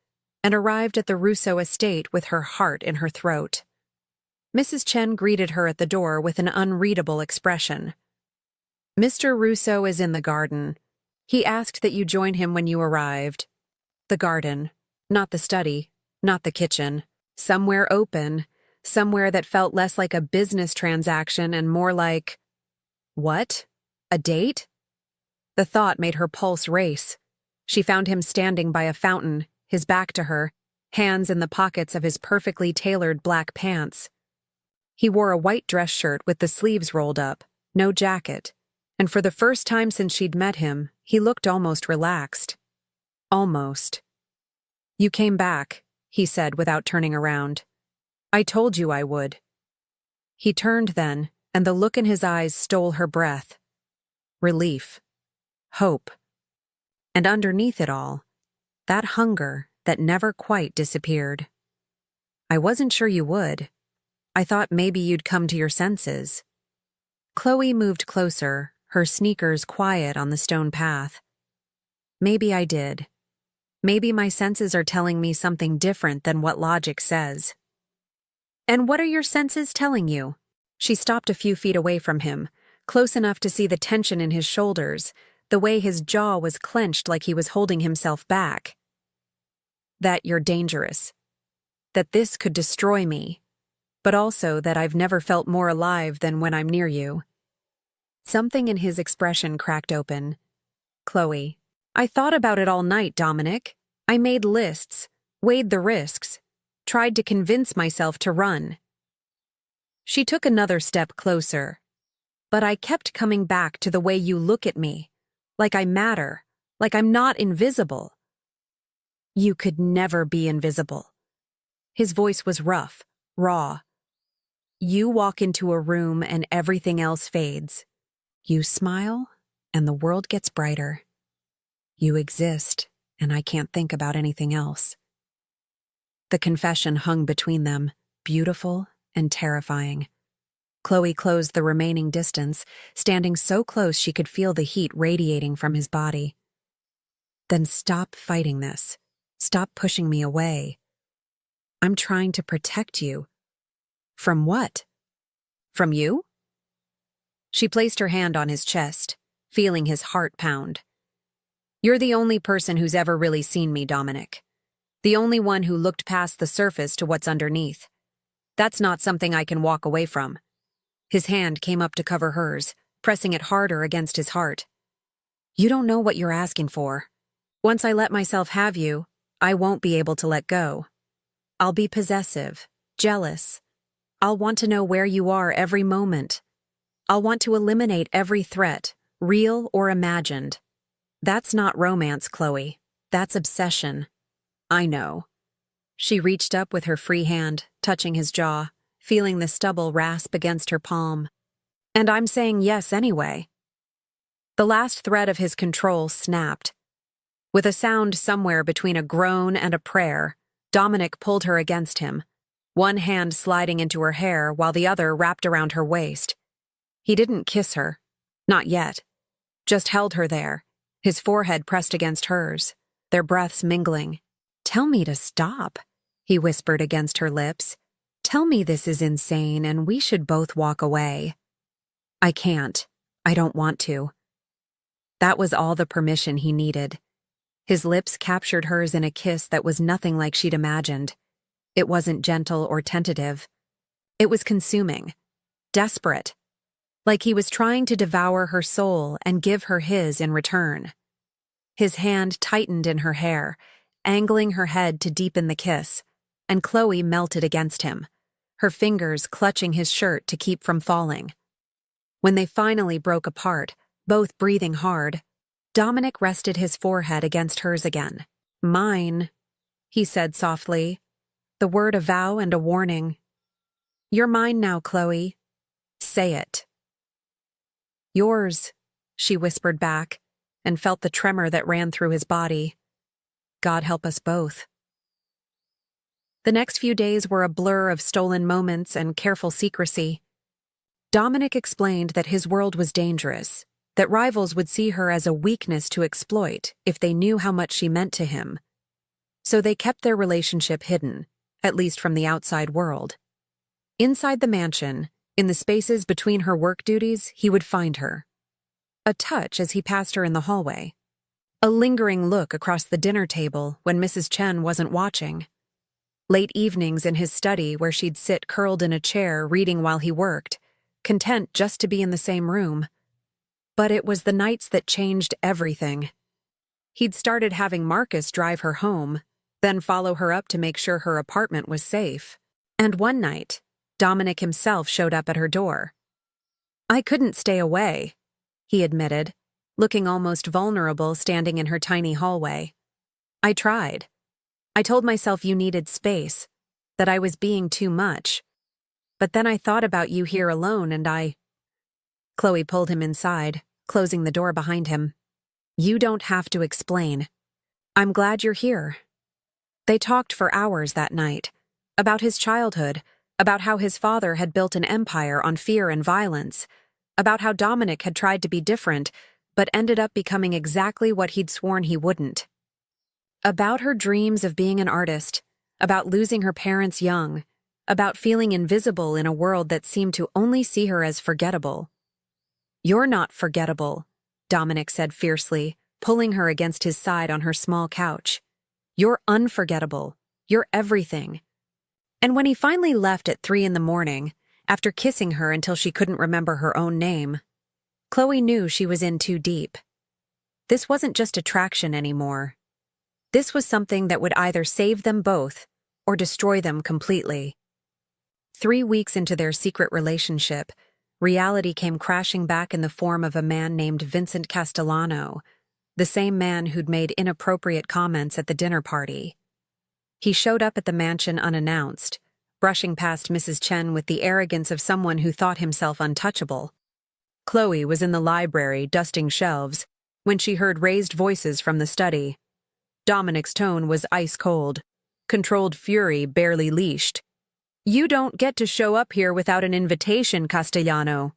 and arrived at the Russo estate with her heart in her throat. Mrs. Chen greeted her at the door with an unreadable expression. "Mr. Russo is in the garden. He asked that you join him when you arrived." The garden, not the study, not the kitchen. Somewhere open, somewhere that felt less like a business transaction and more like… What? A date? The thought made her pulse race. She found him standing by a fountain, his back to her, hands in the pockets of his perfectly tailored black pants. He wore a white dress shirt with the sleeves rolled up, no jacket, and for the first time since she'd met him, he looked almost relaxed. Almost. "You came back," he said without turning around. "I told you I would." He turned then, and the look in his eyes stole her breath. Relief. Hope. And underneath it all, that hunger that never quite disappeared. "I wasn't sure you would. I thought maybe you'd come to your senses." Chloe moved closer, her sneakers quiet on the stone path. "Maybe I did. Maybe my senses are telling me something different than what logic says." "And what are your senses telling you?" She stopped a few feet away from him, close enough to see the tension in his shoulders, the way his jaw was clenched like he was holding himself back. "That you're dangerous. That this could destroy me. But also that I've never felt more alive than when I'm near you." Something in his expression cracked open. "Chloe, I thought about it all night, Dominic. I made lists, weighed the risks, tried to convince myself to run." She took another step closer. "But I kept coming back to the way you look at me. Like I matter. Like I'm not invisible." "You could never be invisible." His voice was rough, raw. "You walk into a room and everything else fades. You smile and the world gets brighter. You exist and I can't think about anything else." The confession hung between them, beautiful and terrifying. Chloe closed the remaining distance, standing so close she could feel the heat radiating from his body. "Then stop fighting this. Stop pushing me away. I'm trying to protect you." "From what? From you?" She placed her hand on his chest, feeling his heart pound. "You're the only person who's ever really seen me, Dominic. The only one who looked past the surface to what's underneath. That's not something I can walk away from." His hand came up to cover hers, pressing it harder against his heart. "You don't know what you're asking for. Once I let myself have you, I won't be able to let go. I'll be possessive, jealous. I'll want to know where you are every moment. I'll want to eliminate every threat, real or imagined. That's not romance, Chloe. That's obsession. I know." She reached up with her free hand, touching his jaw, feeling the stubble rasp against her palm. "And I'm saying yes anyway." The last thread of his control snapped. With a sound somewhere between a groan and a prayer, Dominic pulled her against him, one hand sliding into her hair while the other wrapped around her waist. He didn't kiss her. Not yet. Just held her there, his forehead pressed against hers, their breaths mingling. "Tell me to stop," he whispered against her lips. "Tell me this is insane and we should both walk away." "I can't. I don't want to." That was all the permission he needed. His lips captured hers in a kiss that was nothing like she'd imagined. It wasn't gentle or tentative. It was consuming, desperate, like he was trying to devour her soul and give her his in return. His hand tightened in her hair, angling her head to deepen the kiss, and Chloe melted against him, her fingers clutching his shirt to keep from falling. When they finally broke apart, both breathing hard, Dominic rested his forehead against hers again. "Mine," he said softly, the word a vow and a warning. "You're mine now, Chloe. Say it." "Yours," she whispered back, and felt the tremor that ran through his body. God help us both. The next few days were a blur of stolen moments and careful secrecy. Dominic explained that his world was dangerous, that rivals would see her as a weakness to exploit if they knew how much she meant to him. So they kept their relationship hidden, at least from the outside world. Inside the mansion, in the spaces between her work duties, he would find her. A touch as he passed her in the hallway. A lingering look across the dinner table when Mrs. Chen wasn't watching. Late evenings in his study where she'd sit curled in a chair reading while he worked, content just to be in the same room. But it was the nights that changed everything. He'd started having Marcus drive her home, then follow her up to make sure her apartment was safe. And one night, Dominic himself showed up at her door. "I couldn't stay away," he admitted, looking almost vulnerable standing in her tiny hallway. "I tried. I told myself you needed space, that I was being too much. But then I thought about you here alone and I—" Chloe pulled him inside, closing the door behind him. "You don't have to explain. I'm glad you're here." They talked for hours that night, about his childhood, about how his father had built an empire on fear and violence, about how Dominic had tried to be different, but ended up becoming exactly what he'd sworn he wouldn't. About her dreams of being an artist, about losing her parents young, about feeling invisible in a world that seemed to only see her as forgettable. "You're not forgettable," Dominic said fiercely, pulling her against his side on her small couch. "You're unforgettable. You're everything." And when he finally left at 3 a.m, after kissing her until she couldn't remember her own name, Chloe knew she was in too deep. This wasn't just attraction anymore. This was something that would either save them both or destroy them completely. 3 weeks into their secret relationship, reality came crashing back in the form of a man named Vincent Castellano, the same man who'd made inappropriate comments at the dinner party. He showed up at the mansion unannounced, brushing past Mrs. Chen with the arrogance of someone who thought himself untouchable. Chloe was in the library dusting shelves when she heard raised voices from the study. Dominic's tone was ice cold, controlled fury barely leashed. "You don't get to show up here without an invitation, Castellano.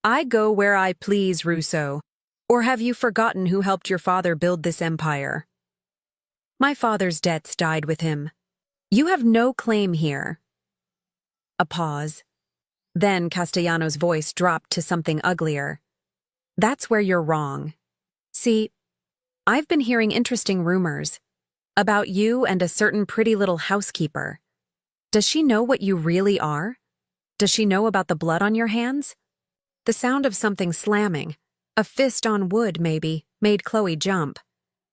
I go where I please, Russo. Or have you forgotten who helped your father build this empire? My father's debts died with him. You have no claim here." A pause. Then Castellano's voice dropped to something uglier. "That's where you're wrong. See, I've been hearing interesting rumors about you and a certain pretty little housekeeper. Does she know what you really are? Does she know about the blood on your hands?" The sound of something slamming, a fist on wood maybe, made Chloe jump.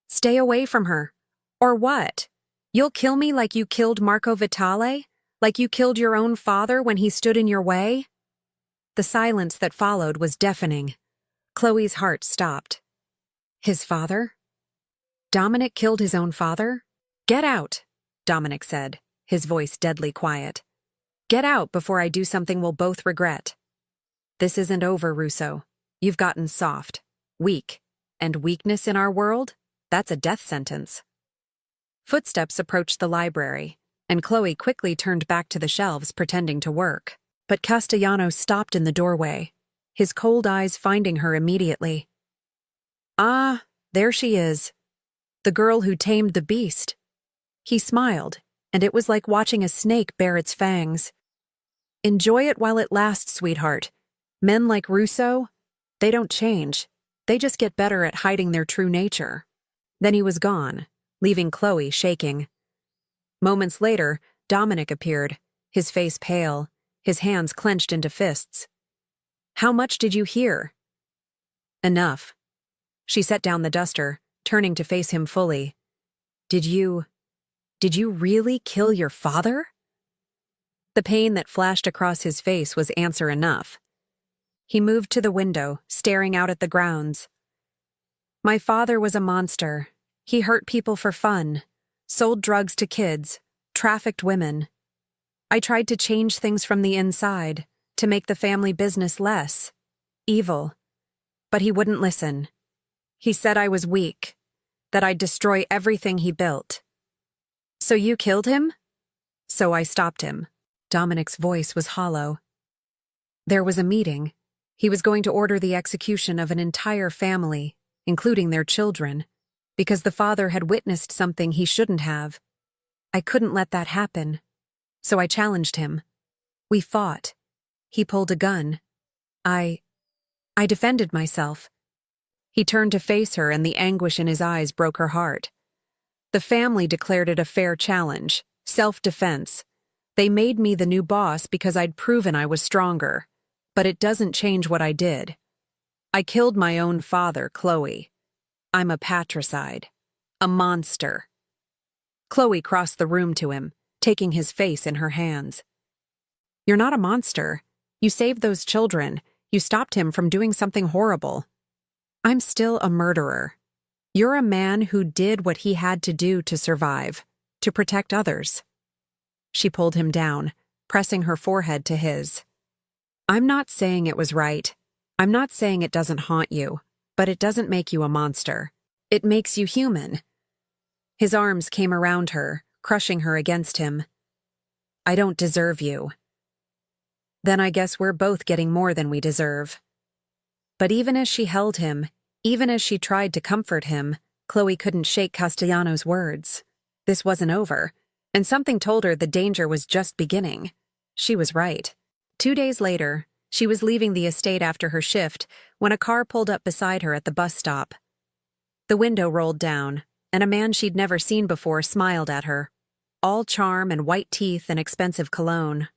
"Stay away from her. Or what? You'll kill me like you killed Marco Vitale? Like you killed your own father when he stood in your way?" The silence that followed was deafening. Chloe's heart stopped. His father? Dominic killed his own father? "Get out," Dominic said, his voice deadly quiet. "Get out before I do something we'll both regret." "This isn't over, Russo. You've gotten soft, weak, and weakness in our world? That's a death sentence." Footsteps approached the library, and Chloe quickly turned back to the shelves pretending to work. But Castellano stopped in the doorway, his cold eyes finding her immediately. "Ah, there she is. The girl who tamed the beast." He smiled, and it was like watching a snake bare its fangs. "Enjoy it while it lasts, sweetheart. Men like Russo, they don't change. They just get better at hiding their true nature." Then he was gone, leaving Chloe shaking. Moments later, Dominic appeared, his face pale, his hands clenched into fists. "How much did you hear?" "Enough." She set down the duster, turning to face him fully. Did you really kill your father?" The pain that flashed across his face was answer enough. He moved to the window, staring out at the grounds. "My father was a monster. He hurt people for fun, sold drugs to kids, trafficked women. I tried to change things from the inside, to make the family business less evil. But he wouldn't listen. He said I was weak, that I'd destroy everything he built. So you killed him? So I stopped him. Dominic's voice was hollow. There was a meeting. He was going to order the execution of an entire family, including their children, because the father had witnessed something he shouldn't have. I couldn't let that happen, so I challenged him. We fought. He pulled a gun. I defended myself. He turned to face her, and the anguish in his eyes broke her heart. The family declared it a fair challenge, self-defense. They made me the new boss because I'd proven I was stronger, but it doesn't change what I did. I killed my own father, Chloe. I'm a patricide, a monster. Chloe crossed the room to him, taking his face in her hands. You're not a monster. You saved those children. You stopped him from doing something horrible. I'm still a murderer. You're a man who did what he had to do to survive, to protect others. She pulled him down, pressing her forehead to his. I'm not saying it was right. I'm not saying it doesn't haunt you, but it doesn't make you a monster. It makes you human. His arms came around her, crushing her against him. I don't deserve you. Then I guess we're both getting more than we deserve. But even as she held him, even as she tried to comfort him, Chloe couldn't shake Castellano's words. This wasn't over, and something told her the danger was just beginning. She was right. 2 days later, she was leaving the estate after her shift when a car pulled up beside her at the bus stop. The window rolled down, and a man she'd never seen before smiled at her, all charm and white teeth and expensive cologne.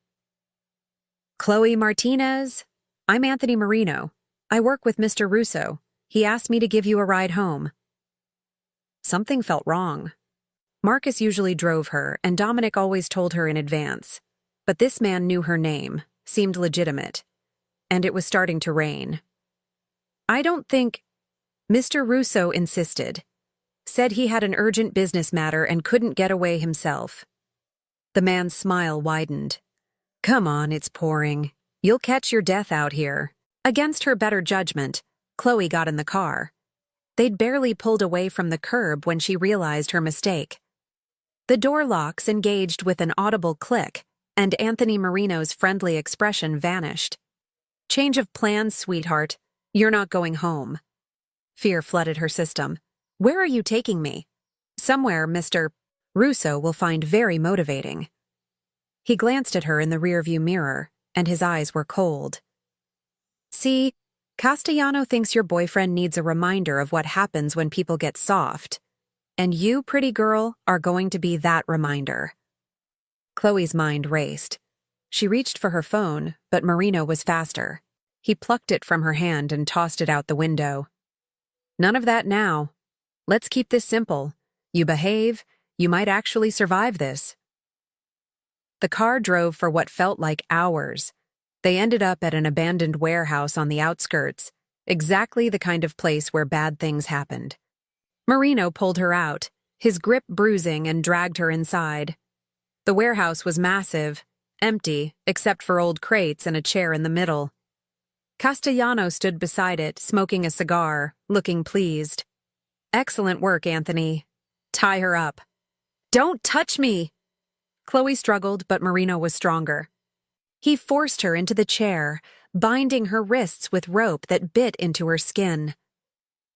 Chloe Martinez, I'm Anthony Marino. I work with Mr. Russo. He asked me to give you a ride home. Something felt wrong. Marcus usually drove her, and Dominic always told her in advance. But this man knew her name, seemed legitimate, and it was starting to rain. I don't think... Mr. Russo insisted. Said he had an urgent business matter and couldn't get away himself. The man's smile widened. Come on, it's pouring. You'll catch your death out here. Against her better judgment, Chloe got in the car. They'd barely pulled away from the curb when she realized her mistake. The door locks engaged with an audible click, and Anthony Marino's friendly expression vanished. Change of plans, sweetheart. You're not going home. Fear flooded her system. Where are you taking me? Somewhere Mr. Russo will find very motivating. He glanced at her in the rearview mirror, and his eyes were cold. See, Castellano thinks your boyfriend needs a reminder of what happens when people get soft. And you, pretty girl, are going to be that reminder. Chloe's mind raced. She reached for her phone, but Marino was faster. He plucked it from her hand and tossed it out the window. None of that now. Let's keep this simple. You behave, you might actually survive this. The car drove for what felt like hours. They ended up at an abandoned warehouse on the outskirts, exactly the kind of place where bad things happened. Marino pulled her out, his grip bruising, and dragged her inside. The warehouse was massive, empty, except for old crates and a chair in the middle. Castellano stood beside it, smoking a cigar, looking pleased. Excellent work, Anthony. Tie her up. Don't touch me! Chloe struggled, but Marino was stronger. He forced her into the chair, binding her wrists with rope that bit into her skin.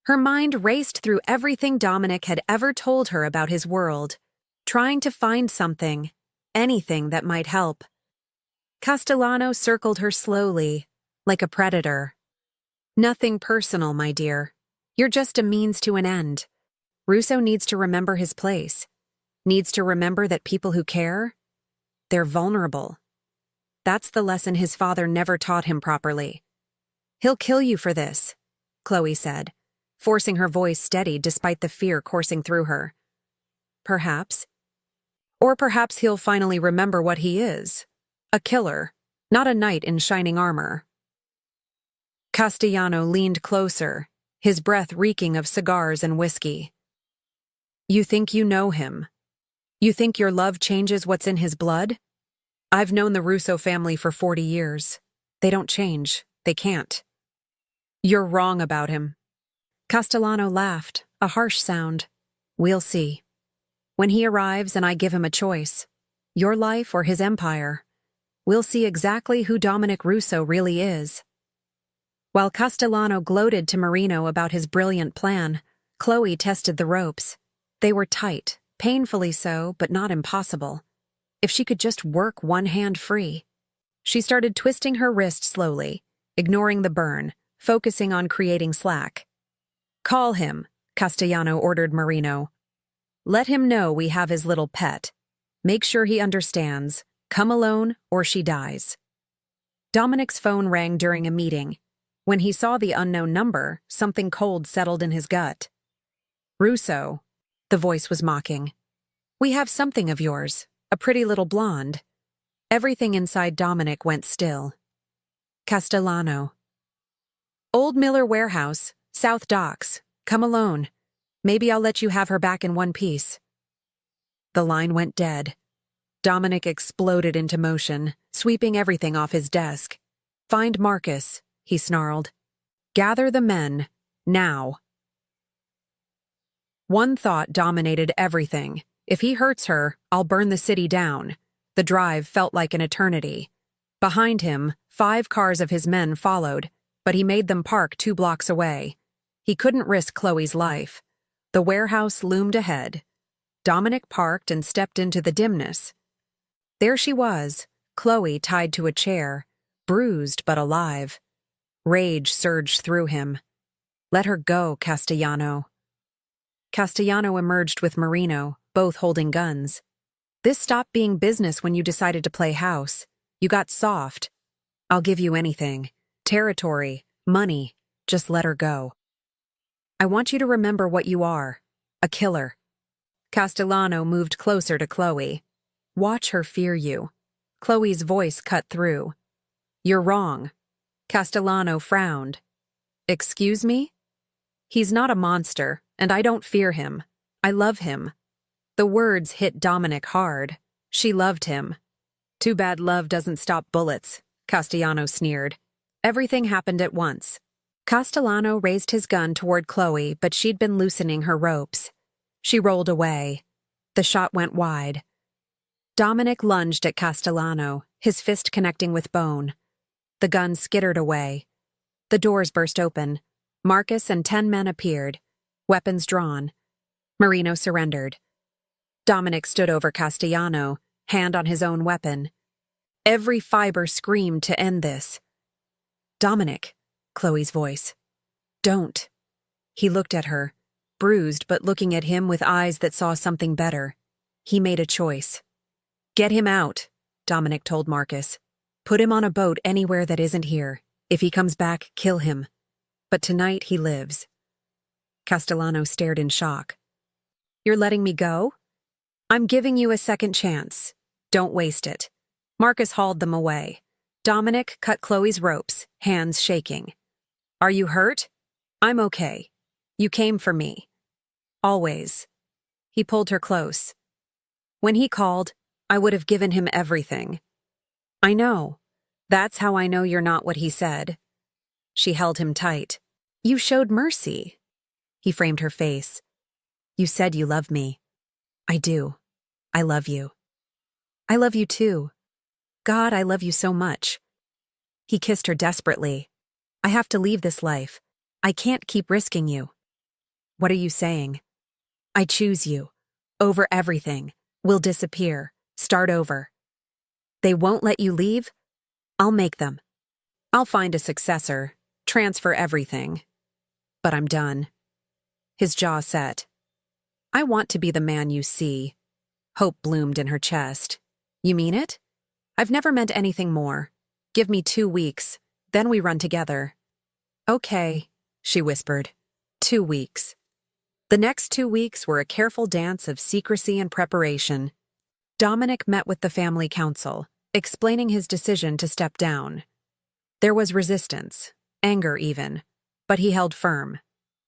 Her mind raced through everything Dominic had ever told her about his world, trying to find something, anything that might help. Castellano circled her slowly, like a predator. Nothing personal, my dear. You're just a means to an end. Russo needs to remember his place. Needs to remember that people who care, they're vulnerable. That's the lesson his father never taught him properly. He'll kill you for this, Chloe said, forcing her voice steady despite the fear coursing through her. Perhaps. Or perhaps he'll finally remember what he is. A killer, not a knight in shining armor. Castellano leaned closer, his breath reeking of cigars and whiskey. You think you know him? You think your love changes what's in his blood? I've known the Russo family for 40 years. They don't change. They can't. You're wrong about him. Castellano laughed, a harsh sound. We'll see. When he arrives and I give him a choice, your life or his empire, we'll see exactly who Dominic Russo really is. While Castellano gloated to Marino about his brilliant plan, Chloe tested the ropes. They were tight, painfully so, but not impossible. If she could just work one hand free. She started twisting her wrist slowly, ignoring the burn, focusing on creating slack. Call him, Castellano ordered Marino. Let him know we have his little pet. Make sure he understands. Come alone or she dies. Dominic's phone rang during a meeting. When he saw the unknown number, something cold settled in his gut. Russo, the voice was mocking. We have something of yours, a pretty little blonde. Everything inside Dominic went still. Castellano. Old Miller Warehouse, South Docks. Come alone. Maybe I'll let you have her back in one piece. The line went dead. Dominic exploded into motion, sweeping everything off his desk. Find Marcus, he snarled. Gather the men, now. One thought dominated everything. If he hurts her, I'll burn the city down. The drive felt like an eternity. Behind him, 5 cars of his men followed, but he made them park 2 blocks away. He couldn't risk Chloe's life. The warehouse loomed ahead. Dominic parked and stepped into the dimness. There she was, Chloe tied to a chair, bruised but alive. Rage surged through him. Let her go, Castellano. Castellano emerged with Marino, both holding guns. This stopped being business when you decided to play house. You got soft. I'll give you anything. Territory, money. Just let her go. I want you to remember what you are. A killer. Castellano moved closer to Chloe. Watch her fear you. Chloe's voice cut through. You're wrong. Castellano frowned. Excuse me? He's not a monster, and I don't fear him. I love him. The words hit Dominic hard. She loved him. Too bad love doesn't stop bullets, Castellano sneered. Everything happened at once. Castellano raised his gun toward Chloe, but she'd been loosening her ropes. She rolled away. The shot went wide. Dominic lunged at Castellano, his fist connecting with bone. The gun skittered away. The doors burst open. Marcus and 10 men appeared, weapons drawn. Marino surrendered. Dominic stood over Castellano, hand on his own weapon. Every fiber screamed to end this. Dominic, Chloe's voice. Don't. He looked at her, bruised but looking at him with eyes that saw something better. He made a choice. Get him out, Dominic told Marcus. Put him on a boat anywhere that isn't here. If he comes back, kill him. But tonight he lives. Castellano stared in shock. You're letting me go? I'm giving you a second chance. Don't waste it. Marcus hauled them away. Dominic cut Chloe's ropes, hands shaking. Are you hurt? I'm okay. You came for me. Always. He pulled her close. When he called, I would have given him everything. I know. That's how I know you're not what he said. She held him tight. You showed mercy. He framed her face. You said you love me. I do. I love you. I love you too. God, I love you so much. He kissed her desperately. I have to leave this life. I can't keep risking you. What are you saying? I choose you. Over everything. We'll disappear. Start over. They won't let you leave? I'll make them. I'll find a successor. Transfer everything. But I'm done. His jaw set. I want to be the man you see. Hope bloomed in her chest. You mean it? I've never meant anything more. Give me 2 weeks, then we run together. Okay, she whispered. 2 weeks. The next 2 weeks were a careful dance of secrecy and preparation. Dominic met with the family council, explaining his decision to step down. There was resistance, anger even, but he held firm.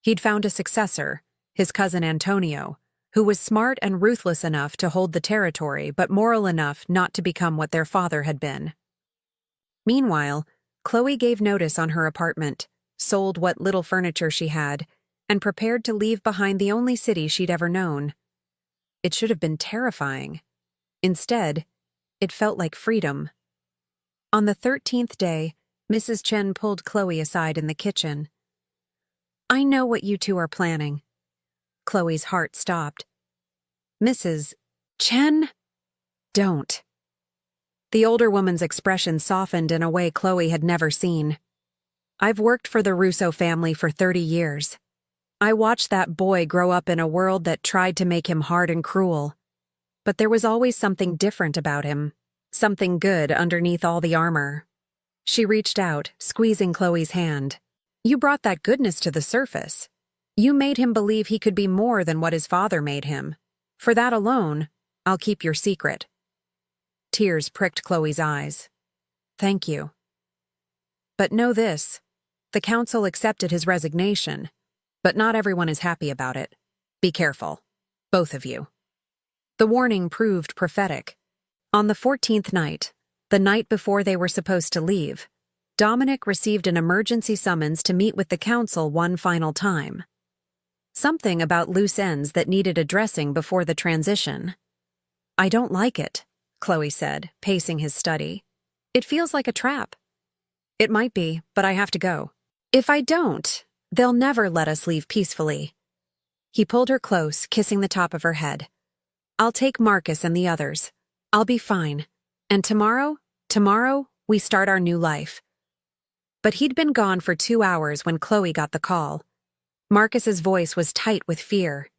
He'd found a successor, his cousin Antonio, who was smart and ruthless enough to hold the territory but moral enough not to become what their father had been. Meanwhile, Chloe gave notice on her apartment, sold what little furniture she had, and prepared to leave behind the only city she'd ever known. It should have been terrifying. Instead, it felt like freedom. On the 13th day, Mrs. Chen pulled Chloe aside in the kitchen. "I know what you two are planning." Chloe's heart stopped. "Mrs. Chen? Don't." The older woman's expression softened in a way Chloe had never seen. "I've worked for the Russo family for 30 years. I watched that boy grow up in a world that tried to make him hard and cruel. But there was always something different about him, something good underneath all the armor." She reached out, squeezing Chloe's hand. "You brought that goodness to the surface. You made him believe he could be more than what his father made him. For that alone, I'll keep your secret." Tears pricked Chloe's eyes. "Thank you. But know this, the council accepted his resignation, but not everyone is happy about it. Be careful, both of you." The warning proved prophetic. On the 14th night, the night before they were supposed to leave, Dominic received an emergency summons to meet with the council one final time. Something about loose ends that needed addressing before the transition. "I don't like it," Chloe said, pacing his study. "It feels like a trap." "It might be, but I have to go. If I don't, they'll never let us leave peacefully." He pulled her close, kissing the top of her head. "I'll take Marcus and the others. I'll be fine. And tomorrow, we start our new life." But he'd been gone for 2 hours when Chloe got the call. Marcus's voice was tight with fear.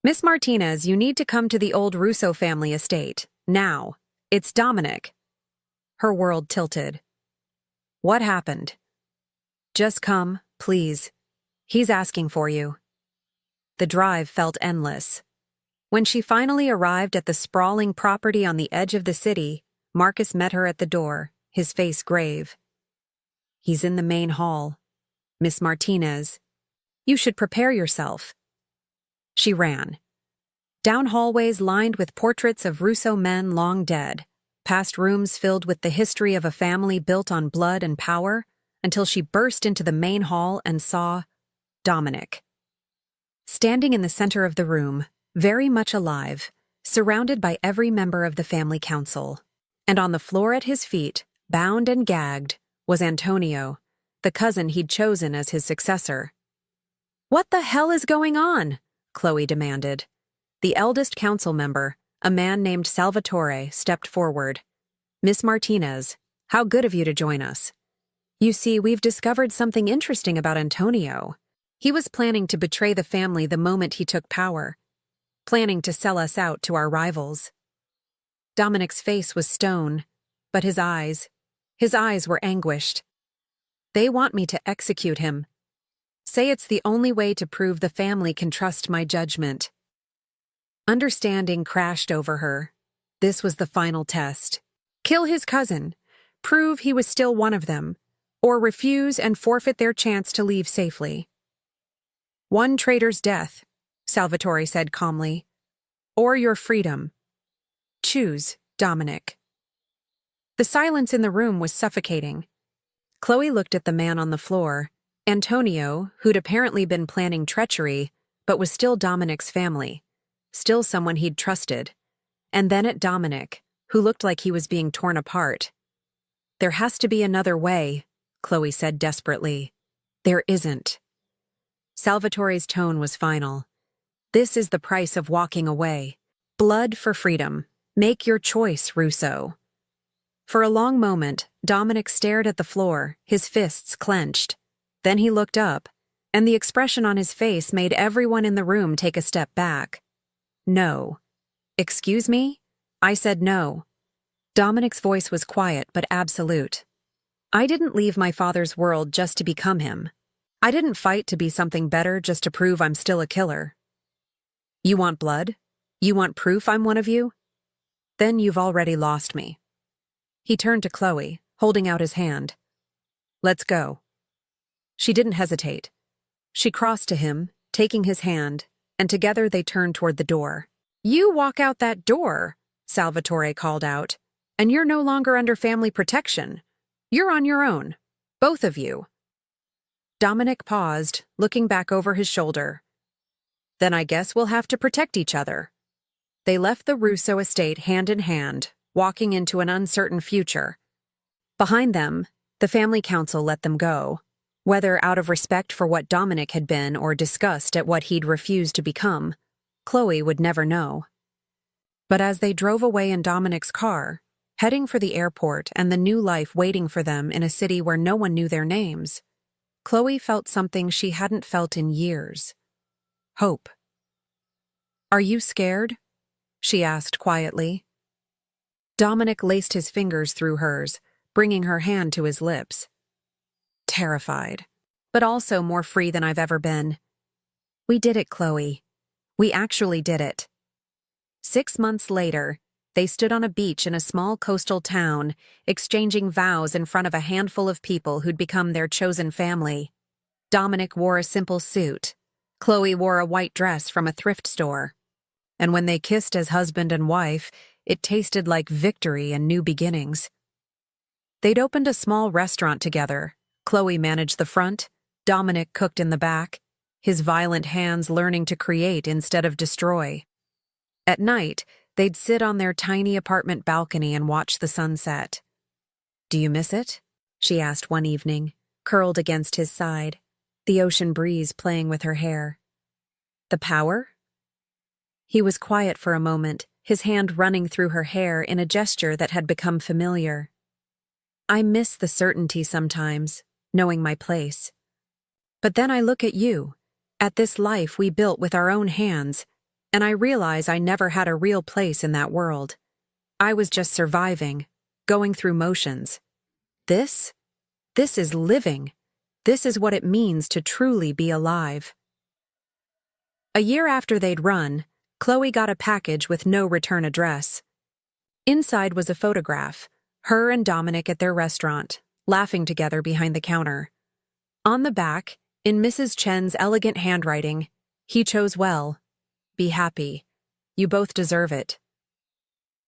"Miss Martinez, you need to come to the old Russo family estate. Now. It's Dominic." Her world tilted. "What happened?" "Just come, please. He's asking for you." The drive felt endless. When she finally arrived at the sprawling property on the edge of the city, Marcus met her at the door, his face grave. "He's in the main hall. Miss Martinez, you should prepare yourself." She ran. Down hallways lined with portraits of Russo men long dead, past rooms filled with the history of a family built on blood and power, until she burst into the main hall and saw Dominic. Standing in the center of the room, very much alive, surrounded by every member of the family council. And on the floor at his feet, bound and gagged, was Antonio, the cousin he'd chosen as his successor. "What the hell is going on?" Chloe demanded. The eldest council member, a man named Salvatore, stepped forward. "Miss Martinez, how good of you to join us. You see, we've discovered something interesting about Antonio. He was planning to betray the family the moment he took power, planning to sell us out to our rivals." Dominic's face was stone, but his eyes were anguished. "They want me to execute him. Say it's the only way to prove the family can trust my judgment." Understanding crashed over her. This was the final test. Kill his cousin, prove he was still one of them, or refuse and forfeit their chance to leave safely. "One traitor's death," Salvatore said calmly, "or your freedom. Choose, Dominic." The silence in the room was suffocating. Chloe looked at the man on the floor, Antonio, who'd apparently been planning treachery, but was still Dominic's family, still someone he'd trusted, and then at Dominic, who looked like he was being torn apart. "There has to be another way," Chloe said desperately. "There isn't." Salvatore's tone was final. "This is the price of walking away. Blood for freedom. Make your choice, Russo." For a long moment, Dominic stared at the floor, his fists clenched. Then he looked up, and the expression on his face made everyone in the room take a step back. "No." "Excuse me?" "I said no." Dominic's voice was quiet but absolute. "I didn't leave my father's world just to become him. I didn't fight to be something better just to prove I'm still a killer. You want blood? You want proof I'm one of you? Then you've already lost me." He turned to Chloe, holding out his hand. "Let's go." She didn't hesitate. She crossed to him, taking his hand, and together they turned toward the door. "You walk out that door," Salvatore called out, "and you're no longer under family protection. You're on your own. Both of you." Dominic paused, looking back over his shoulder. Then I guess we'll have to protect each other. They left the Russo estate hand in hand, walking into an uncertain future. Behind them, the family council let them go, whether out of respect for what Dominic had been or disgust at what he'd refused to become. Chloe would never know. But as they drove away in Dominic's car, heading for the airport and the new life waiting for them in a city where no one knew their names, Chloe felt something she hadn't felt in years. Hope. "Are you scared?" she asked quietly. Dominic laced his fingers through hers, bringing her hand to his lips. Terrified, but also more free than I've ever been. "We did it, Chloe. We actually did it." 6 months later, they stood on a beach in a small coastal town, exchanging vows in front of a handful of people who'd become their chosen family. Dominic wore a simple suit. Chloe wore a white dress from a thrift store. And when they kissed as husband and wife, it tasted like victory and new beginnings. They'd opened a small restaurant together. Chloe managed the front, Dominic cooked in the back, his violent hands learning to create instead of destroy. At night, they'd sit on their tiny apartment balcony and watch the sunset. "Do you miss it?" she asked one evening, curled against his side, the ocean breeze playing with her hair. "The power?" He was quiet for a moment, his hand running through her hair in a gesture that had become familiar. "I miss the certainty sometimes, knowing my place. But then I look at you, at this life we built with our own hands, and I realize I never had a real place in that world. I was just surviving, going through motions. This is living. This is what it means to truly be alive." A year after they'd run, Chloe got a package with no return address. Inside was a photograph, her and Dominic at their restaurant, laughing together behind the counter. On the back, in Mrs. Chen's elegant handwriting, "He chose well. Be happy. You both deserve it."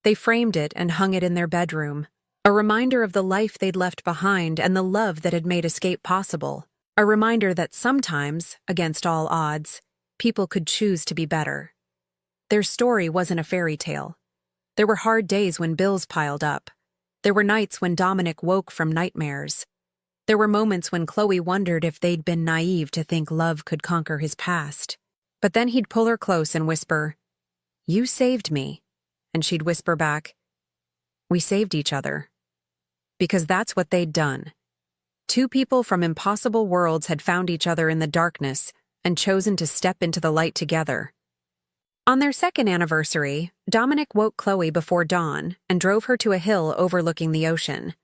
They framed it and hung it in their bedroom, a reminder of the life they'd left behind and the love that had made escape possible, a reminder that sometimes, against all odds, people could choose to be better. Their story wasn't a fairy tale. There were hard days when bills piled up. There were nights when Dominic woke from nightmares. There were moments when Chloe wondered if they'd been naive to think love could conquer his past. But then he'd pull her close and whisper, "You saved me." And she'd whisper back, "We saved each other." Because that's what they'd done. Two people from impossible worlds had found each other in the darkness and chosen to step into the light together. On their second anniversary, Dominic woke Chloe before dawn and drove her to a hill overlooking the ocean.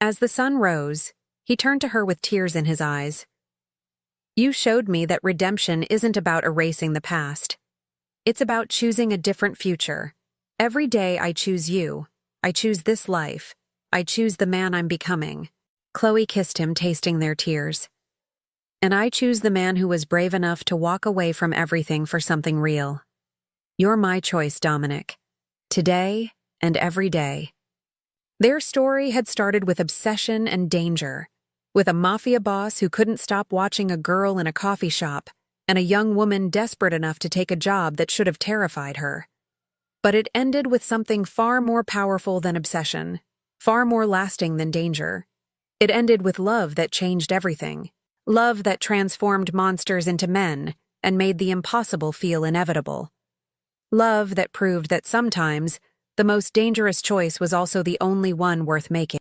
As the sun rose, he turned to her with tears in his eyes. "You showed me that redemption isn't about erasing the past. It's about choosing a different future. Every day I choose you. I choose this life. I choose the man I'm becoming." Chloe kissed him, tasting their tears. "And I choose the man who was brave enough to walk away from everything for something real. You're my choice, Dominic. Today and every day." Their story had started with obsession and danger, with a mafia boss who couldn't stop watching a girl in a coffee shop, and a young woman desperate enough to take a job that should have terrified her. But it ended with something far more powerful than obsession, far more lasting than danger. It ended with love that changed everything. Love that transformed monsters into men and made the impossible feel inevitable. Love that proved that sometimes the most dangerous choice was also the only one worth making.